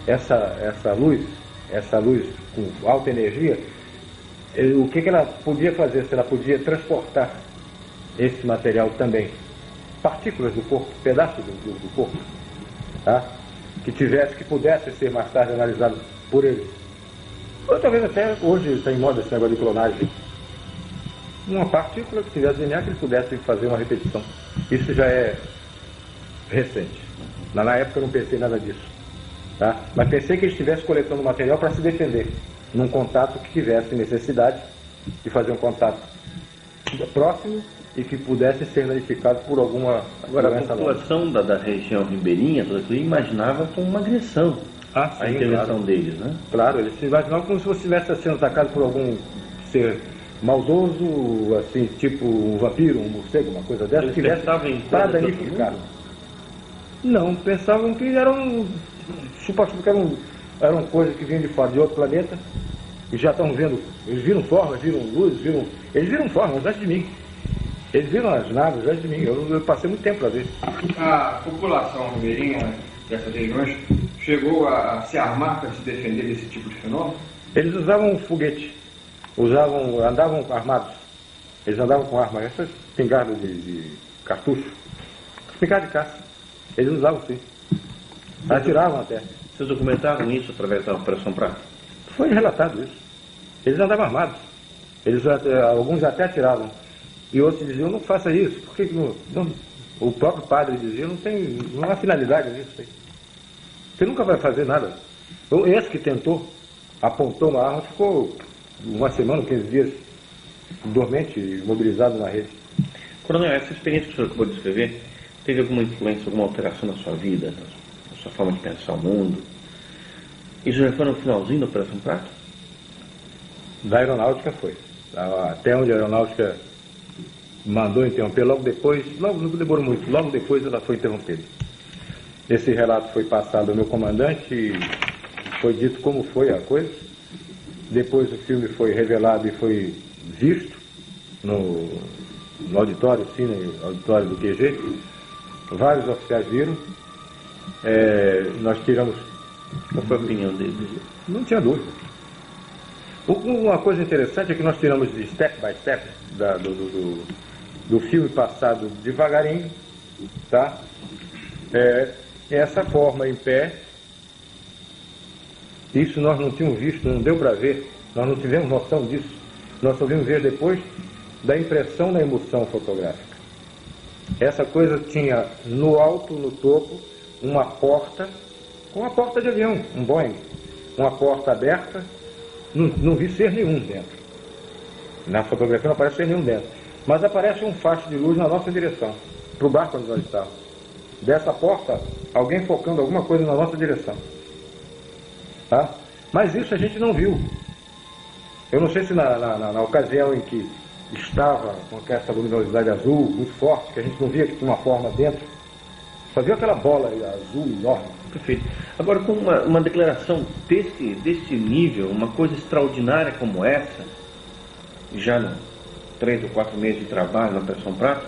essa luz com alta energia, o que ela podia fazer, se ela podia transportar esse material também. Partículas do corpo, pedaços do corpo, tá? Que pudesse ser mais tarde analisado por eles. Ou talvez até hoje está em moda esse negócio de clonagem. Uma partícula que tivesse DNA que eles pudessem fazer uma repetição. Isso já é recente. Na época eu não pensei nada disso. Tá? Mas pensei que eles estivessem coletando material para se defender, num contato que tivesse necessidade de fazer um contato próximo e que pudesse ser danificado por alguma Agora, doença. A população da região ribeirinha, toda aquilo, imaginava como uma agressão. a intervenção deles, né? Claro, eles se imaginavam como se você estivesse sendo atacado por algum ser maldoso, assim, tipo um vampiro, um morcego, uma coisa dessa, Eles que tivesse pensavam em para coisas do danificar. outro Não, pensavam que eram chupa-chupa, que eram coisas que vinham de fora, de outro planeta, e já estão vendo, eles viram formas, viram luz, eles viram formas antes de mim. Eles viram as naves antes de mim, eu passei muito tempo para ver. A população ribeirinha dessas regiões chegou a se armar para se defender desse tipo de fenômeno? Eles usavam foguete, andavam armados, eles andavam com arma, essas espingardas de cartucho, espingarda de caça, eles usavam sim, atiravam até. Vocês documentaram isso através da Operação Prato? Foi relatado isso. Eles andavam armados, alguns até atiravam, e outros diziam, não faça isso, porque o próprio padre dizia, não há finalidade nisso aí. Você nunca vai fazer nada. Esse que tentou, apontou uma arma, ficou uma semana, 15 dias, dormente, imobilizado na rede. Coronel, essa experiência que o senhor acabou de descrever, teve alguma influência, alguma alteração na sua vida, na sua forma de pensar o mundo? Isso já foi no finalzinho da Operação Prato? Da aeronáutica foi. Até onde a aeronáutica mandou interromper, logo depois, não demorou muito, logo depois ela foi interrompida. Esse relato foi passado ao meu comandante e foi dito como foi a coisa. Depois o filme foi revelado e foi visto no auditório, no auditório do QG. Vários oficiais viram. Nós tiramos... Qual foi a opinião deles? Não tinha dúvida. Uma coisa interessante é que nós tiramos de step by step do filme passado devagarinho, tá? Essa forma em pé, isso nós não tínhamos visto, não deu para ver, nós não tivemos noção disso. Nós só vimos ver depois da impressão da emoção fotográfica. Essa coisa tinha no alto, no topo, uma porta de avião, um Boeing, uma porta aberta, não vi ser nenhum dentro. Na fotografia não aparece ser nenhum dentro, mas aparece um facho de luz na nossa direção, para o barco onde nós estávamos. Dessa porta, alguém focando alguma coisa na nossa direção. Tá? Mas isso a gente não viu. Eu não sei se na ocasião em que estava com essa luminosidade azul muito forte, que a gente não via que tinha uma forma dentro, só viu aquela bola azul enorme. Perfeito. Agora, com uma declaração desse nível, uma coisa extraordinária como essa, já no 3 ou 4 meses de trabalho na Operação Prato,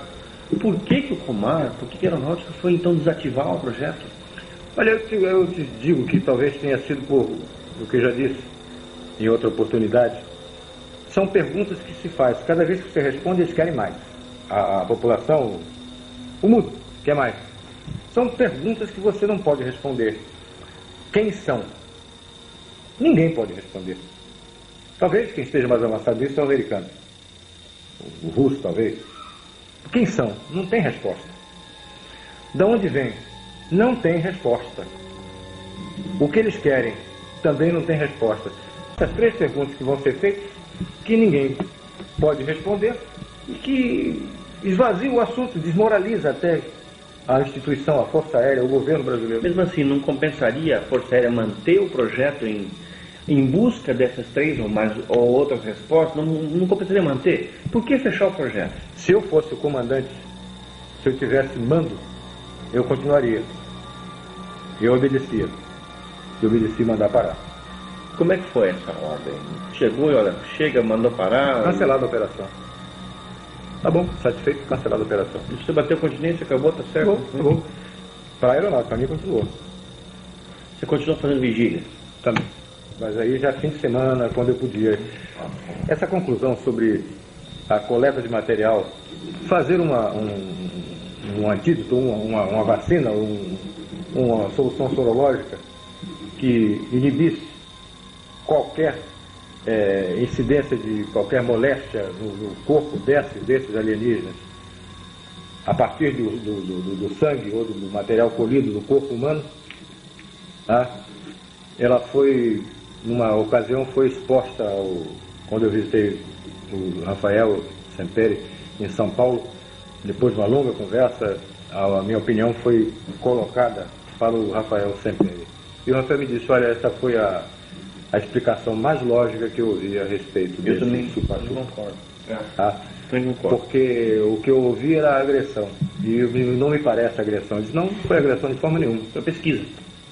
por que o Comar, por que a Aeronáutica foi então desativar o projeto? Olha, eu te digo que talvez tenha sido por o que eu já disse em outra oportunidade. São perguntas que se faz. Cada vez que você responde, eles querem mais. A população, o mundo, quer mais. São perguntas que você não pode responder. Quem são? Ninguém pode responder. Talvez quem esteja mais avançado nisso é o americano. O russo, talvez. Quem são? Não tem resposta. De onde vem? Não tem resposta. O que eles querem? Também não tem resposta. Essas 3 perguntas que vão ser feitas, que ninguém pode responder e que esvazia o assunto, desmoraliza até a instituição, a Força Aérea, o governo brasileiro. Mesmo assim, não compensaria a Força Aérea manter o projeto em busca dessas 3 ou outras respostas? Não compensaria manter? Por que fechar o projeto? Se eu fosse o comandante, se eu tivesse mando, eu continuaria. Eu obedecia. Eu obedeci mandar parar. Como é que foi essa ordem? Chegou e olha, mandou parar? Cancelada a operação. Tá bom, satisfeito, cancelada a operação. Você bateu continência, acabou, tá certo? Tá bom. Para a aeronáutica, para mim continuou. Você continuou fazendo vigília? Também. Mas aí já fim de semana, quando eu podia. Essa conclusão sobre a coleta de material, fazer um antídoto, uma vacina, uma solução sorológica que inibisse qualquer incidência de qualquer moléstia no corpo desses alienígenas, a partir do sangue ou do material colhido do corpo humano, tá? Ela foi, numa ocasião, foi exposta quando eu visitei o Rafael Semperi em São Paulo. Depois de uma longa conversa, a minha opinião foi colocada para o Rafael Semperi. E o Rafael me disse, olha, essa foi a explicação mais lógica que eu ouvi a respeito Eu desse também chupa-chupa. concordo. Tá? Também concordo. Porque o que eu ouvi era agressão. E não me parece agressão. Eu disse, não foi agressão de forma nenhuma. Foi pesquisa.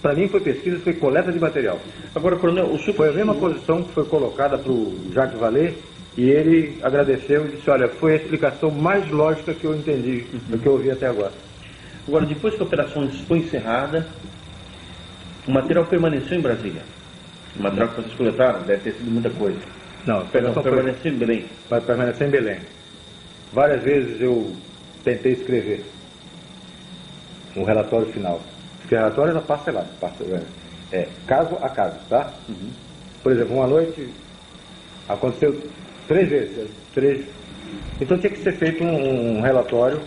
Para mim foi pesquisa, foi coleta de material. Agora, coronel, o senhor... Foi a mesma posição que foi colocada para o Jacques Vallée, e ele agradeceu e disse, olha, foi a explicação mais lógica que eu entendi, do que eu ouvi até agora. Agora, depois que a operação foi encerrada, o material permaneceu em Brasília. O material que vocês coletaram deve ter sido muita coisa. Não, a operação permaneceu em Belém. vai permanecer em Belém. Várias vezes eu tentei escrever um relatório final. Porque o relatório era parcelado, caso a caso, tá? Por exemplo, uma noite aconteceu 3 vezes. Então tinha que ser feito um relatório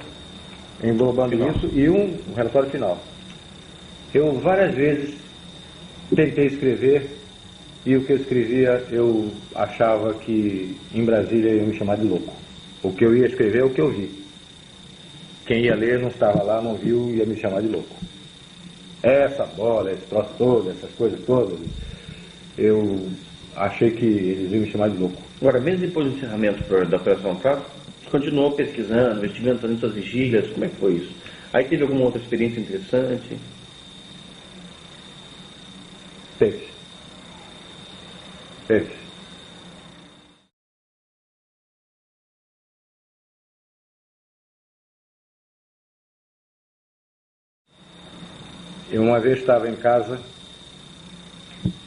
englobando Final. isso e um relatório final. Eu várias vezes tentei escrever e o que eu escrevia eu achava que em Brasília iam me chamar de louco. O que eu ia escrever é o que eu vi. Quem ia ler não estava lá, não viu, ia me chamar de louco. Essa bola, esse troço todo, essas coisas todas, eu achei que eles iam me chamar de louco. Agora, mesmo depois do encerramento da Operação Prato, você continuou pesquisando, investigando, fazendo suas vigílias, como é que foi isso? Aí teve alguma outra experiência interessante? Teve. Eu uma vez estava em casa,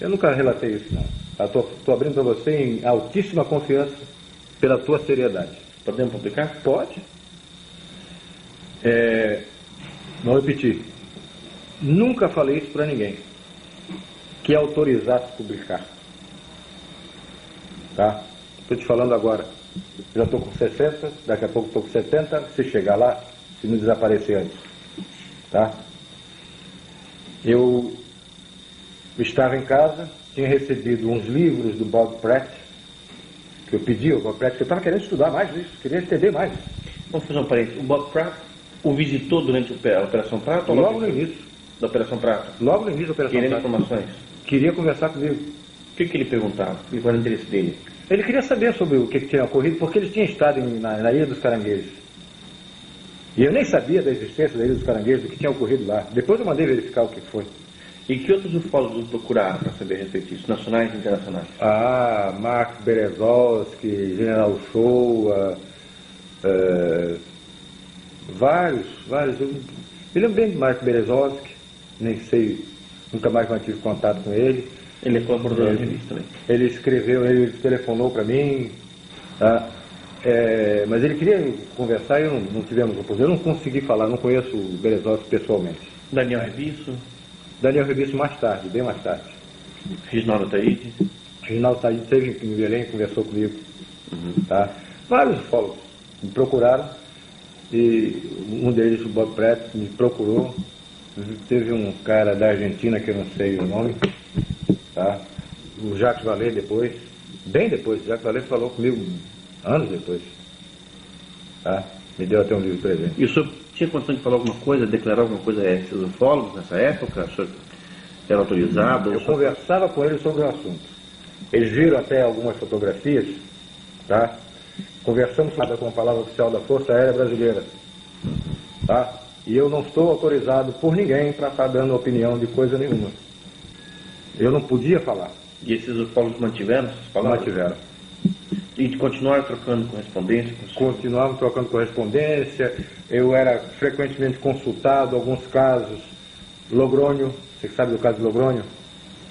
eu nunca relatei isso não. Estou abrindo para você em altíssima confiança pela tua seriedade. Podemos publicar? Pode. Vou repetir. Nunca falei isso para ninguém que autorizasse publicar. Tá? Estou te falando agora. Já estou com 60, daqui a pouco estou com 70. Se chegar lá, se não desaparecer antes. Tá? Eu estava em casa, tinha recebido uns livros do Bob Pratt, que eu pedi ao Bob Pratt, que eu estava querendo estudar mais isso, queria entender mais. Vamos fazer um parênteses. O Bob Pratt o visitou durante a Operação Prato? Logo no início. Da Operação Prato? Logo no início da Operação Querendo Prato. informações? Queria conversar comigo. O que ele perguntava? E qual era o interesse dele? Ele queria saber sobre o que tinha ocorrido, porque ele tinha estado na Ilha dos Caranguejos. E eu nem sabia da existência da Ilha dos Caranguejos, do que tinha ocorrido lá. Depois eu mandei verificar o que foi. E que outros ufólogos procuraram para saber a respeito disso, nacionais e internacionais? Mark Berezovsky, General Shoa, vários. Eu me lembro bem de Mark Berezovsky, nem sei, nunca mais mantive contato com ele. Ele é colaborador da revista também. Ele escreveu, ele telefonou para mim, tá? Mas ele queria conversar e não tivemos oposição. Eu não consegui falar, não conheço o Berezovsky pessoalmente. Daniel Rebisso? Daniel Rebisso mais tarde, bem mais tarde. Reginaldo Taíde? Reginaldo Taíde esteve em Belém, conversou comigo. Tá? Vários ufólogos me procuraram e um deles, o Bob Pratt, me procurou. Teve um cara da Argentina que eu não sei o nome, tá? O Jacques Vallée depois, bem depois, o Jacques Vallée falou comigo anos depois, tá? Me deu até um livro presente. E o senhor tinha condição de falar alguma coisa, declarar alguma coisa a esses ufólogos nessa época? O senhor era autorizado? Eu conversava com eles sobre o assunto. Eles viram até algumas fotografias, tá? Conversamos com a palavra oficial da Força Aérea Brasileira, tá? E eu não estou autorizado por ninguém para estar dando opinião de coisa nenhuma. Eu não podia falar. E esses ufólogos mantiveram essas palavras? Mantiveram. E continuaram trocando correspondência? Continuavam trocando correspondência. Eu era frequentemente consultado, alguns casos. Logrônio, você sabe do caso de Logrônio?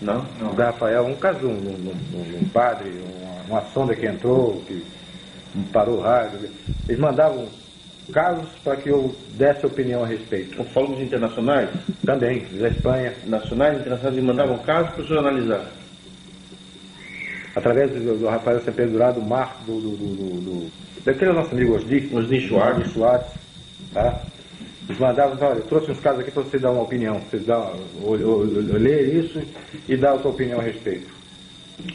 Não? O Rafael, um caso de um padre, uma sonda que entrou, que parou o rádio. Eles mandavam casos para que eu desse opinião a respeito. Ufólogos internacionais? Também, da Espanha. Nacionais e internacionais, eles mandavam casos para o senhor analisar? Através do Rafael Sependurado, do Marco, daquele nosso amigo Osni Schwartz, tá? Eles mandavam, olha, eu trouxe uns casos aqui para você dar uma opinião, você ler isso e dar a sua opinião a respeito.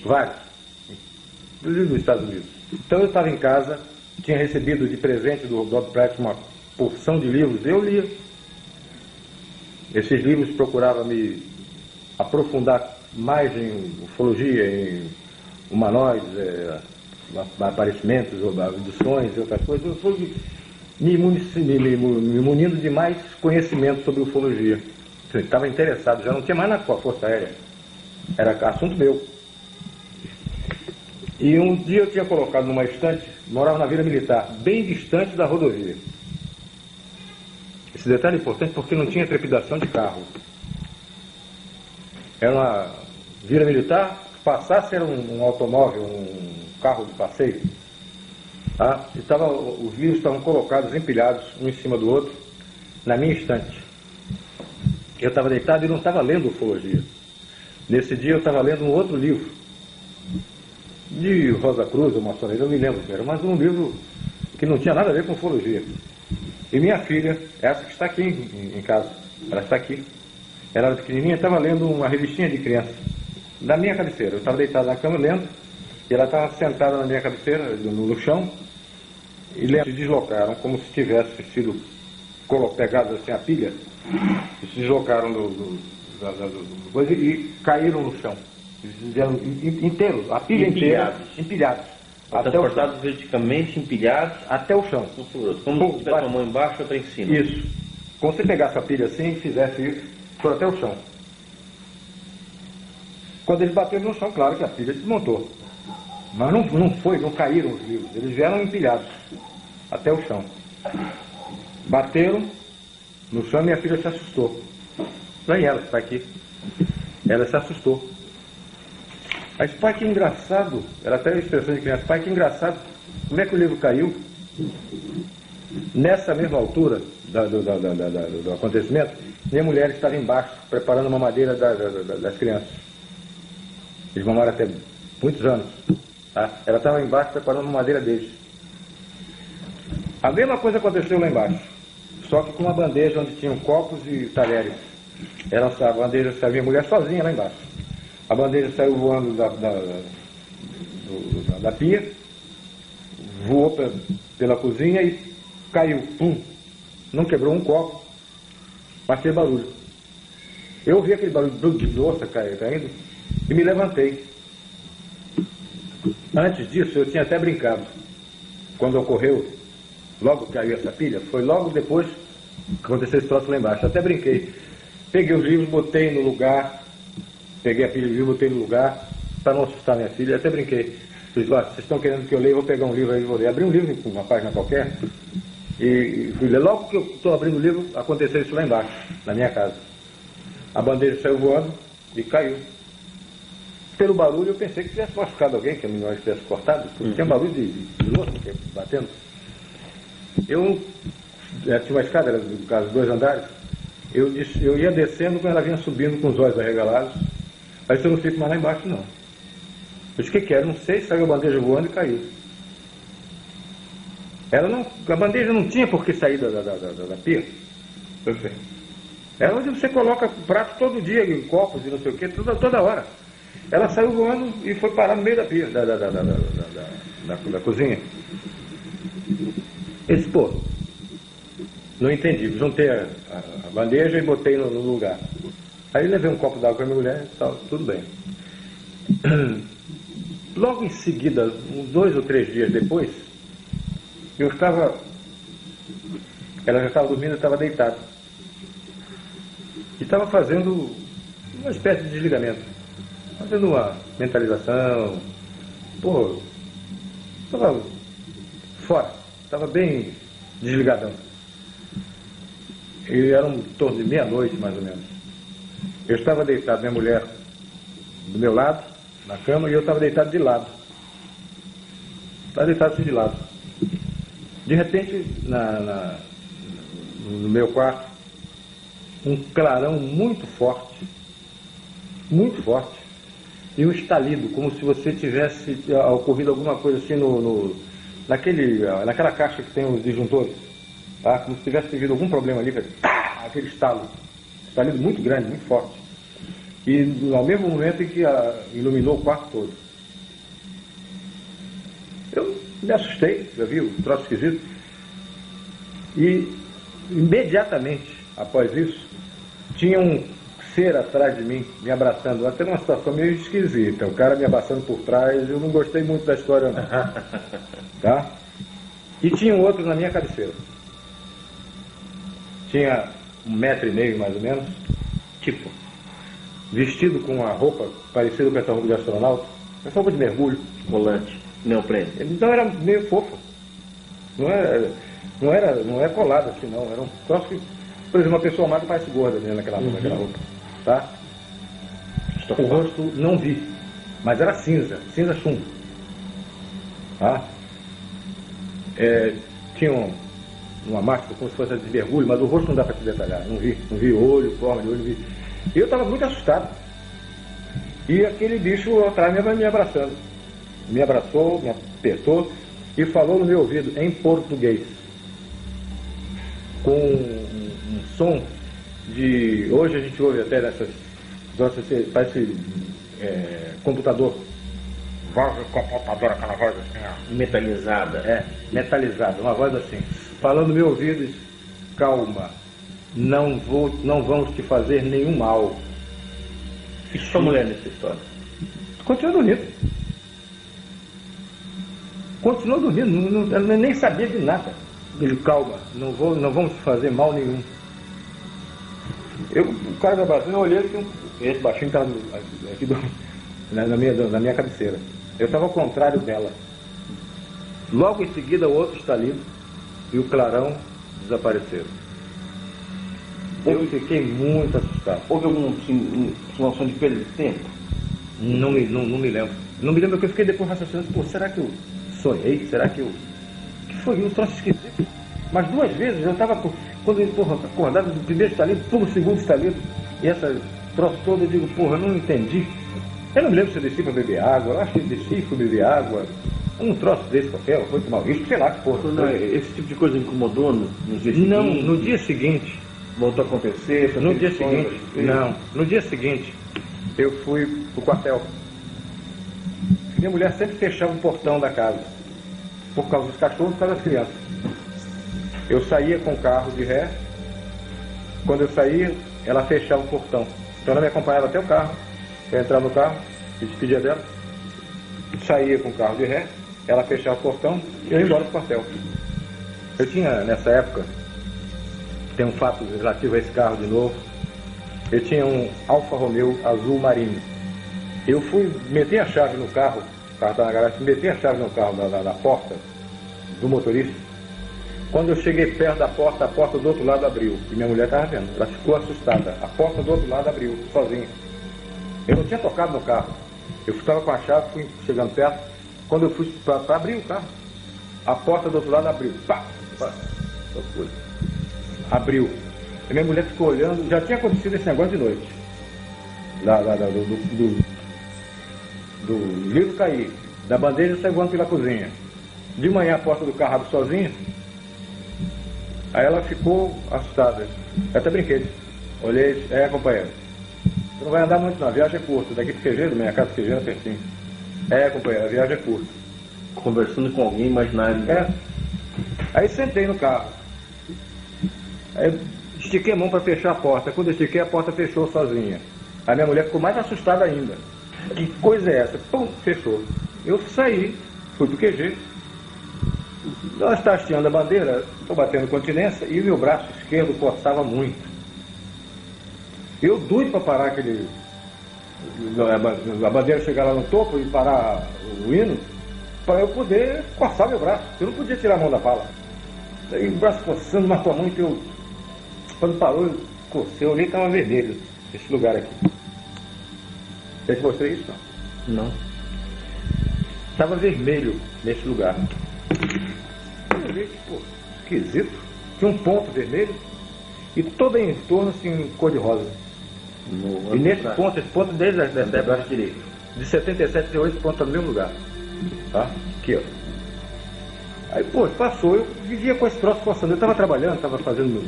Vários, inclusive dos Estados Unidos. Então eu estava em casa, tinha recebido de presente do Bob Pratt uma porção de livros, eu lia. Esses livros procuravam me aprofundar mais em ufologia, em humanoides, aparecimentos, ou abduções e outras coisas. Eu fui me munindo de mais conhecimento sobre ufologia. Estava interessado, já não tinha mais na Força Aérea. Era assunto meu. E um dia eu tinha colocado numa estante, morava na Vila Militar, bem distante da rodovia. Esse detalhe é importante porque não tinha trepidação de carro. Era uma Vila Militar, passasse era um automóvel, um carro de passeio. Tá? E os livros estavam colocados, empilhados, um em cima do outro, na minha estante. Eu estava deitado e não estava lendo ufologia. Nesse dia eu estava lendo um outro livro, de Rosa Cruz ou maçonaria, eu não me lembro que era, mas um livro que não tinha nada a ver com ufologia. E minha filha, essa que está aqui em casa, ela está aqui, ela era pequenininha, estava lendo uma revistinha de criança, da minha cabeceira. Eu estava deitado na cama lendo, e ela estava sentada na minha cabeceira, no chão, e se deslocaram, como se tivesse sido pegados assim a pilha, e se deslocaram e caíram no chão. Inteiros, a pilha inteira, empilhados. Transportados verticalmente, empilhados até o chão. Como se tivesse uma mão embaixo e outra em cima. Isso. Como se pegasse a pilha assim e fizesse isso, foi até o chão. Quando eles bateram no chão, claro que a pilha desmontou. Mas não caíram os livros, eles vieram empilhados até o chão. Bateram no chão e minha filha se assustou. Nem ela que está aqui. Ela se assustou. Mas, pai, que engraçado. Ela até a expressão de criança, pai, que engraçado. Como é que o livro caiu? Nessa mesma altura do acontecimento, minha mulher estava embaixo, preparando uma madeira das crianças. Eles mamaram até muitos anos. Tá? Ela estava embaixo preparando uma madeira deles. A mesma coisa aconteceu lá embaixo, só que com uma bandeja onde tinham copos e talheres. A bandeja saiu, minha mulher sozinha lá embaixo. A bandeja saiu voando da pia, voou pela cozinha e caiu. Pum! Não quebrou um copo, mas fez barulho. Eu ouvi aquele barulho de louça caindo e me levantei. Antes disso, eu tinha até brincado. Quando ocorreu, logo que caiu essa pilha, foi logo depois que aconteceu esse troço lá embaixo. Eu até brinquei. Peguei os livros, botei no lugar, peguei a pilha de livro, botei no lugar, para não assustar minha filha. Eu até brinquei. Falei, vocês estão querendo que eu leia, eu vou pegar um livro aí e vou ler. Abri um livro com uma página qualquer e fui ler. Logo que eu estou abrindo o livro, aconteceu isso lá embaixo, na minha casa. A bandeja saiu voando e caiu. Pelo barulho, eu pensei que tivesse machucado alguém, que não tivesse cortado, porque tinha barulho de louça batendo. Eu tinha uma escada, era no caso, 2 andares. Eu ia descendo quando ela vinha subindo com os olhos arregalados. Aí eu não fico mais lá embaixo, não. Eu disse, o que era? Não sei, saiu a bandeja voando e caiu. A bandeja não tinha por que sair da pia. É onde você coloca prato todo dia, em copos e não sei o que, toda hora. Ela saiu voando e foi parar no meio da pia, da cozinha. Eu disse, pô, não entendi. Juntei a bandeja e botei no lugar. Aí levei um copo d'água com a minha mulher e tal, tudo bem. Logo em seguida, uns 2 ou 3 dias depois, ela já estava dormindo, eu estava deitado. E estava fazendo uma espécie de desligamento. Fazendo uma mentalização. Pô, estava fora, estava bem desligadão. E era em torno de meia-noite, mais ou menos. Eu estava deitado, minha mulher do meu lado, na cama, e eu estava deitado de lado. Estava deitado assim de lado. De repente, no meu quarto, um clarão muito forte, e um estalido, como se você tivesse ocorrido alguma coisa assim naquela caixa que tem os disjuntores, tá? Como se tivesse tido algum problema ali, aquele estalido muito grande, muito forte. E ao mesmo momento em que iluminou o quarto todo. Eu me assustei, já vi o troço esquisito. E imediatamente após isso, tinha um cera atrás de mim, me abraçando. Até uma situação meio esquisita. O cara me abraçando por trás, eu não gostei muito da história, não. Tá? E tinha um outro na minha cabeceira. Tinha 1,5 m mais ou menos, tipo, vestido com uma roupa parecida com essa roupa de astronauta, essa roupa de mergulho. Volante, neoprene. Então era meio fofo. Não é colado assim, não. Era um troço que, por exemplo, uma pessoa amada parece gorda dentro naquela roupa. Tá? O rosto não vi, mas era cinza chumbo. Tá? Tinha uma máscara como se fosse de mergulho, mas o rosto não dá para te detalhar. Não vi olho, forma de olho, não vi. E eu estava muito assustado. E aquele bicho atrás me abraçando. Me abraçou, me apertou e falou no meu ouvido em português, com um som de... Hoje a gente ouve até nessas... Parece computador. Voz de computador, aquela voz assim, ó. Metalizada. Metalizada, uma voz assim. Falando no meu ouvido, disse, calma, não vamos te fazer nenhum mal. E sua mulher nessa história? Continua dormindo. Ela nem sabia de nada. Ele, calma, não vamos te fazer mal nenhum. O cara me abraçou, eu olhei assim, esse baixinho estava aqui na minha cabeceira. Eu estava ao contrário dela. Logo em seguida o outro estalido e o clarão desapareceram. Eu fiquei muito assustado. Houve alguma situação de perda de tempo? Não me lembro. Não me lembro porque eu fiquei depois raciocinando, pô, será que eu sonhei? Será que eu... que foi um troço esquisito? Mas 2 vezes eu estava, quando eu acordava do primeiro estalido, pulo o segundo estalido, e essa troço todo, eu digo, porra, eu não entendi. Eu não me lembro se eu desci para beber água, eu acho que eu desci e fui beber água. Um troço desse qualquer, foi tomar um risco, sei lá que porra. Não, esse tipo de coisa incomodou nos dias seguintes? Não, no dia seguinte. Voltou a acontecer? No dia seguinte, não. No dia seguinte, eu fui pro quartel. Minha mulher sempre fechava o portão da casa, por causa dos cachorros e por causa das crianças. Eu saía com o carro de ré, quando eu saía, ela fechava o portão. Então ela me acompanhava até o carro, eu entrava no carro, me despedia dela, saía com o carro de ré, ela fechava o portão e eu ia embora pro quartel. Eu tinha, nessa época, tem um fato relativo a esse carro de novo, eu tinha um Alfa Romeo azul marinho. Eu fui meter a chave no carro, o carro estava na garagem, meti a chave no carro, na porta do motorista. Quando eu cheguei perto da porta, a porta do outro lado abriu. E minha mulher estava vendo, ela ficou assustada. A porta do outro lado abriu, sozinha. Eu não tinha tocado no carro. Eu estava com a chave, fui chegando perto. Quando eu fui para abrir o carro, a porta do outro lado abriu. Pá! Abriu. E minha mulher ficou olhando, já tinha acontecido esse negócio de noite. Do livro cair, da bandeja sair voando pela cozinha. De manhã a porta do carro abre sozinha. Aí ela ficou assustada. Eu até brinquei. Olhei, companheiro, você não vai andar muito não, a viagem é curta. Daqui pro Quejeiro, minha casa Quejeiro é pertinho. Companheiro, a viagem é curta. Conversando com alguém imaginário. Aí sentei no carro. Aí estiquei a mão para fechar a porta. Quando eu estiquei, a porta fechou sozinha. A minha mulher ficou mais assustada ainda. Que coisa é essa? Pum, fechou. Eu saí, fui pro QG. Nós está hasteando a bandeira, estou batendo continência e o meu braço esquerdo coçava muito. Eu doido para parar aquele... a bandeira chegar lá no topo e parar o hino, para eu poder coçar meu braço. Eu não podia tirar a mão da pala. Aí o braço coçando, marcou muito, eu... Quando parou, eu cocei, eu olhei e estava vermelho, esse lugar aqui. Eu te mostrei isso, não? Não. Estava vermelho nesse lugar. Eu olhei, pô, esquisito. Tinha um ponto vermelho e todo em torno assim, cor de rosa. E nesse ponto, esse ponto desde essa época direito, de 77 a 8 pontos no mesmo lugar. Tá? Aqui, ó. Aí, pô, passou, eu vivia com esse troço coçando. Eu estava trabalhando, estava fazendo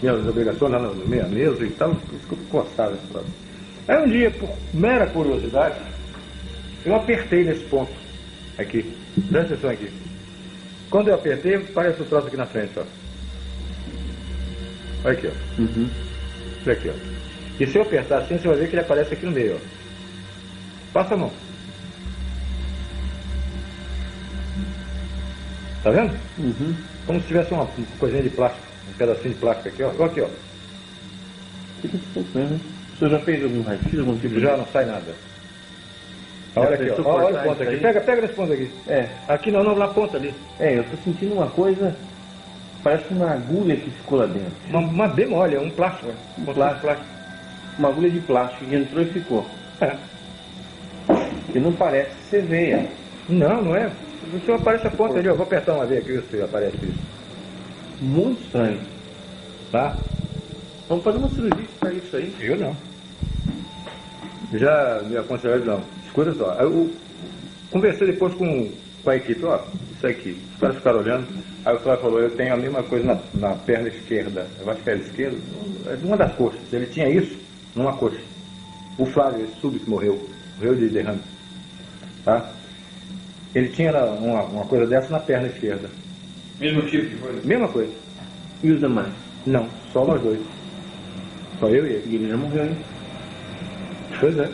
minhas obrigações lá na minha mesa e tal, isso que eu coçava esse troço. Aí um dia, por mera curiosidade, eu apertei nesse ponto. Aqui, presta atenção aqui. Quando eu apertei, parece o troço aqui na frente, ó. Olha aqui, ó. Uhum. Olha aqui, ó. E se eu apertar assim, você vai ver que ele aparece aqui no meio, ó. Passa a mão. Tá vendo? Uhum. Como se tivesse uma coisinha de plástico, um pedacinho de plástico aqui, ó. Olha aqui, ó. Fica pouco mesmo. O senhor já fez algum raio-x, algum tipo Já de... não sai nada. Olha aqui, ó. pensou Olha cortar a ponta isso aqui. aí? Pega nesse ponto aqui. É, Aqui não, na ponta ali. eu tô sentindo uma coisa, parece uma agulha que ficou lá dentro. Uma bem mole, é um plástico. Um plástico. Uma agulha de plástico que entrou e ficou. É. Que não parece ser veia. Não é. O senhor aparece a ponta ali, ó. Vou apertar uma vez aqui, ver se aparece isso. Muito estranho. Tá? Vamos fazer uma cirurgia para isso aí. Eu não. Já me aconselharam, não. Escuta só. Eu conversei depois com a equipe, ó, isso aqui. Os caras ficaram olhando. Aí o Flávio falou, eu tenho a mesma coisa na perna esquerda. Eu acho que é a esquerda. É uma das coxas. Ele tinha isso numa coxa. O Flávio, esse súbito, morreu de derrame. Tá? Ele tinha uma coisa dessa na perna esquerda. Mesmo tipo de coisa? Mesma coisa. E os demais? Não, só nós dois. Só eu e ele. E ele já morreu, hein? Pois é.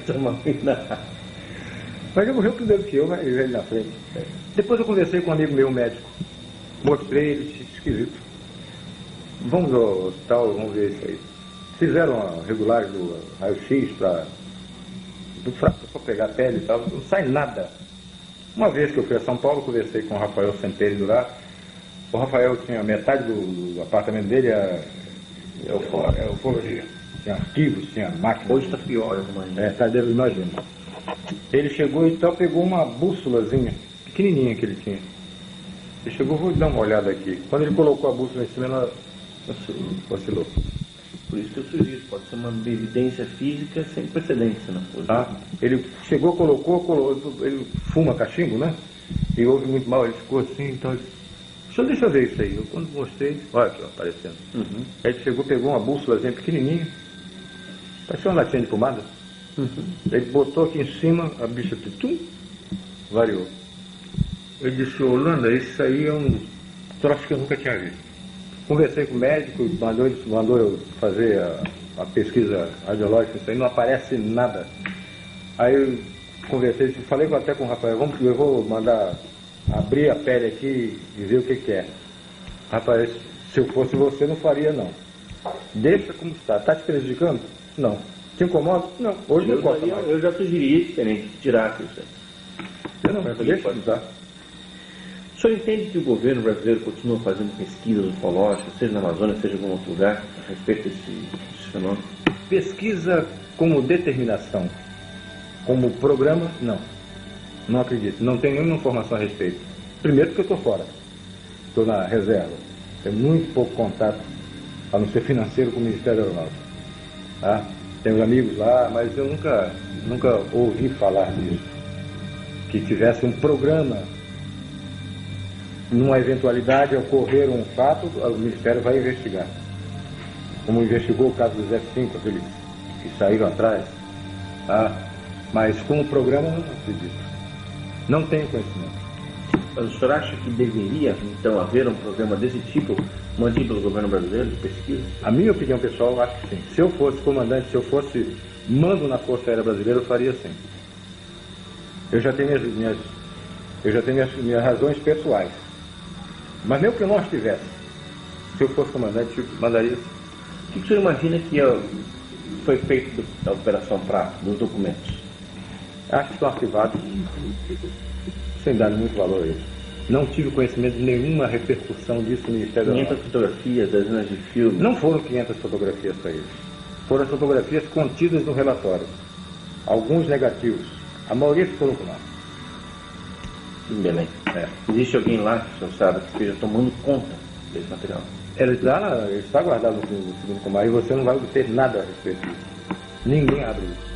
Toma cuidado. Mas ele morreu primeiro que eu, mas ele na frente. Depois eu conversei com um amigo meu, médico. Mostrei, ele disse, esquisito. Vamos ao hospital, vamos ver isso aí. Fizeram a regulagem do raio-x para só pegar a pele e tal, não sai nada. Uma vez que eu fui a São Paulo, conversei com o Rafael Semperi lá. O Rafael tinha metade do apartamento dele, é ufologia. Tinha arquivos, tinha máquina. Hoje está pior, eu imagino. Tá dentro, imagina. Ele chegou e então pegou uma bússolazinha, pequenininha que ele tinha. Ele chegou, vou dar uma olhada aqui. Quando ele colocou a bússola em cima, ela oscilou. Por isso que eu sugiro, pode ser uma evidência física sem precedentes na coisa. Tá? Ele chegou, colocou, ele fuma cachimbo, né? E ouve muito mal, ele ficou assim, então ele disse, deixa eu ver isso aí. Eu quando mostrei, olha aqui, ó, aparecendo. Uhum. Aí ele chegou, pegou uma bússolazinha pequenininha, parecia uma latinha de pomada. Uhum. Ele botou aqui em cima, a bicha tum, variou. Ele disse, Holanda, isso aí é um troço que eu nunca tinha visto. Conversei com o médico, mandou eu fazer a pesquisa radiológica, isso aí não aparece nada. Aí eu conversei, falei até com o Rafael, eu vou mandar abrir a pele aqui e ver o que é. Rapaz, se eu fosse você, não faria não. Deixa como está. Está te prejudicando? Não. Te incomoda? Não. Hoje não importa mais. Eu já sugeriria diferente, tirar isso aí. Eu não, deixa como está. O senhor entende que o governo brasileiro continua fazendo pesquisas ufológicas, seja na Amazônia, seja em algum outro lugar, a respeito desse fenômeno? Pesquisa como determinação, como programa, não. Não acredito. Não tenho nenhuma informação a respeito. Primeiro porque eu estou fora. Estou na reserva. Tenho muito pouco contato, a não ser financeiro, com o Ministério da Aeronáutica. Tá? Tenho amigos lá, mas eu nunca ouvi falar disso. Que tivesse um programa. Numa eventualidade, ocorrer um fato, o Ministério vai investigar. Como investigou o caso dos F-5, aqueles que saíram atrás. Tá? Mas como programa, não acredito. Não tenho conhecimento. Mas o senhor acha que deveria, então, haver um programa desse tipo, mantido pelo governo brasileiro, de pesquisa? A minha opinião pessoal, eu acho que sim. Se eu fosse comandante, se eu fosse mando na Força Aérea Brasileira, eu faria sim. Eu já tenho minhas razões pessoais. Mas mesmo que eu não as tivesse, se eu fosse comandante, eu mandaria sim. O que o senhor imagina que foi feito da Operação Prato, dos documentos? Acho que estão arquivados, sem dar muito valor a isso. Não tive conhecimento de nenhuma repercussão disso no Ministério da 500 fotografias, dezenas de filmes. Não foram 500 fotografias para eles. Foram as fotografias contidas no relatório. Alguns negativos. A maioria ficou no mar. Em Belém. Existe alguém lá, que o senhor sabe, que esteja tomando conta desse material? Ele está guardado no segundo comar e você não vai obter nada a respeito disso. Ninguém abre isso.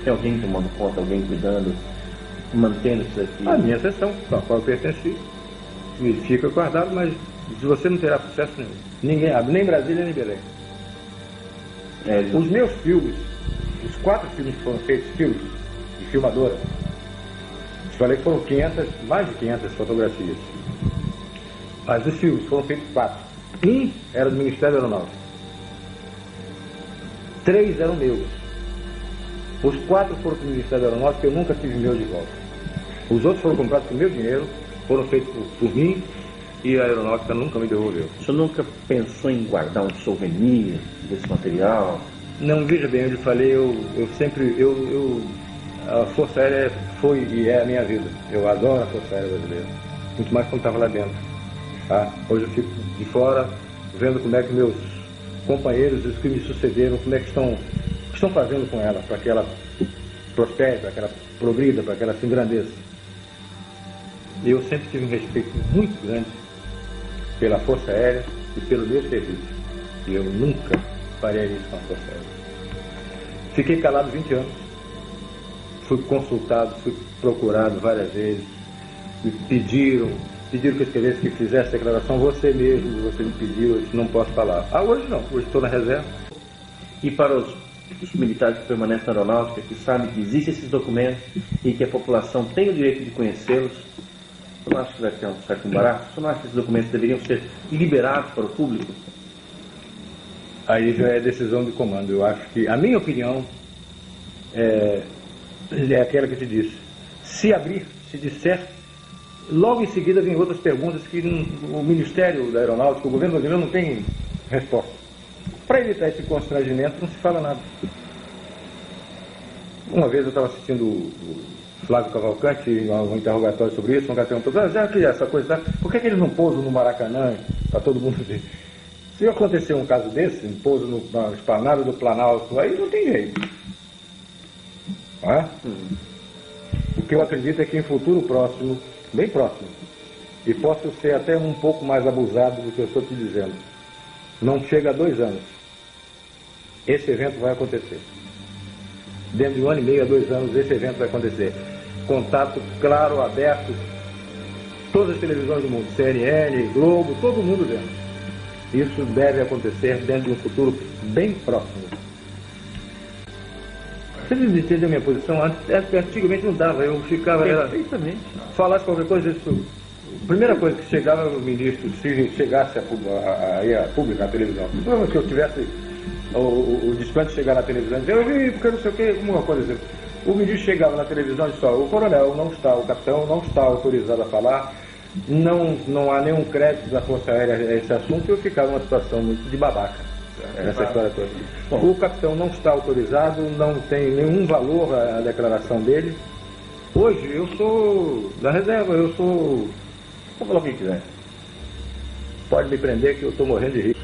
Tem alguém tomando conta, alguém cuidando, mantendo isso aqui? A minha seção, a qual eu pertenci, fica guardado, mas você não terá sucesso nenhum. Ninguém abre, nem Brasília, nem Belém. Os meus filmes, os 4 filmes que foram feitos, filmes de filmadora, falei que foram mais de 500 fotografias. Mas os filmes foram feitos 4. Um era do Ministério da Aeronáutica. 3 eram meus. Os 4 foram para o Ministério da Aeronáutica, eu nunca tive meu de volta. Os outros foram comprados com meu dinheiro, foram feitos por mim e a Aeronáutica nunca me devolveu. O senhor nunca pensou em guardar um souvenir desse material? Não, veja bem, eu lhe falei, a Força Aérea foi e é a minha vida. Eu adoro a Força Aérea Brasileira, muito mais quando estava lá dentro. Tá? Hoje eu fico de fora, vendo como é que meus companheiros, os que me sucederam, como é que estão fazendo com ela, para que ela prospere, para que ela progrida, para que ela se engrandeça. Eu sempre tive um respeito muito grande pela Força Aérea e pelo meu serviço. E eu nunca faria isso com a Força Aérea. Fiquei calado 20 anos. Fui consultado, fui procurado várias vezes. Me pediram que eu escrevesse, que fizesse declaração. Você mesmo, você me pediu, eu disse, não posso falar. Hoje não, hoje estou na reserva. E para os militares que permanecem na aeronáutica, que sabem que existem esses documentos e que a população tem o direito de conhecê-los, você não acha que vai ter um certo embaraço? Você não acha que esses documentos deveriam ser liberados para o público? Aí já é decisão de comando. Eu acho que, a minha opinião, é aquela que eu te disse. Se abrir, se disser, logo em seguida vem outras perguntas que o Ministério da Aeronáutica, o governo brasileiro não tem resposta. Para evitar esse constrangimento, não se fala nada. Uma vez eu estava assistindo o Flávio Cavalcante, um interrogatório sobre isso, um cara perguntou, já que essa coisa, por que eles não pousam no Maracanã, para todo mundo ver? Se acontecer um caso desse, um pouso na esplanada do Planalto, aí não tem jeito. Não é? O que eu acredito é que em futuro próximo, bem próximo, e posso ser até um pouco mais abusado do que eu estou te dizendo, não chega a 2 anos, esse evento vai acontecer. Dentro de 1 ano e meio a 2 anos, esse evento vai acontecer. Contato claro, aberto, todas as televisões do mundo, CNN, Globo, todo mundo vendo. Isso deve acontecer dentro de um futuro bem próximo. Você entendeu a minha posição? Antigamente não dava, eu ficava... Perfeitamente. Falasse qualquer coisa, isso... A primeira coisa que chegava o ministro, se chegasse a pública, a televisão, se eu tivesse o descanso de chegar na televisão e dizer, eu vi porque não sei o que, alguma coisa assim. O ministro chegava na televisão e disse, o coronel não está, o capitão não está autorizado a falar, não há nenhum crédito da Força Aérea a esse assunto, e eu ficava numa situação muito de babaca nessa história toda. Bom, o capitão não está autorizado, não tem nenhum valor a declaração dele. Hoje eu sou da reserva, eu sou... Vou falar o que quiser. Pode me prender que eu estou morrendo de rir.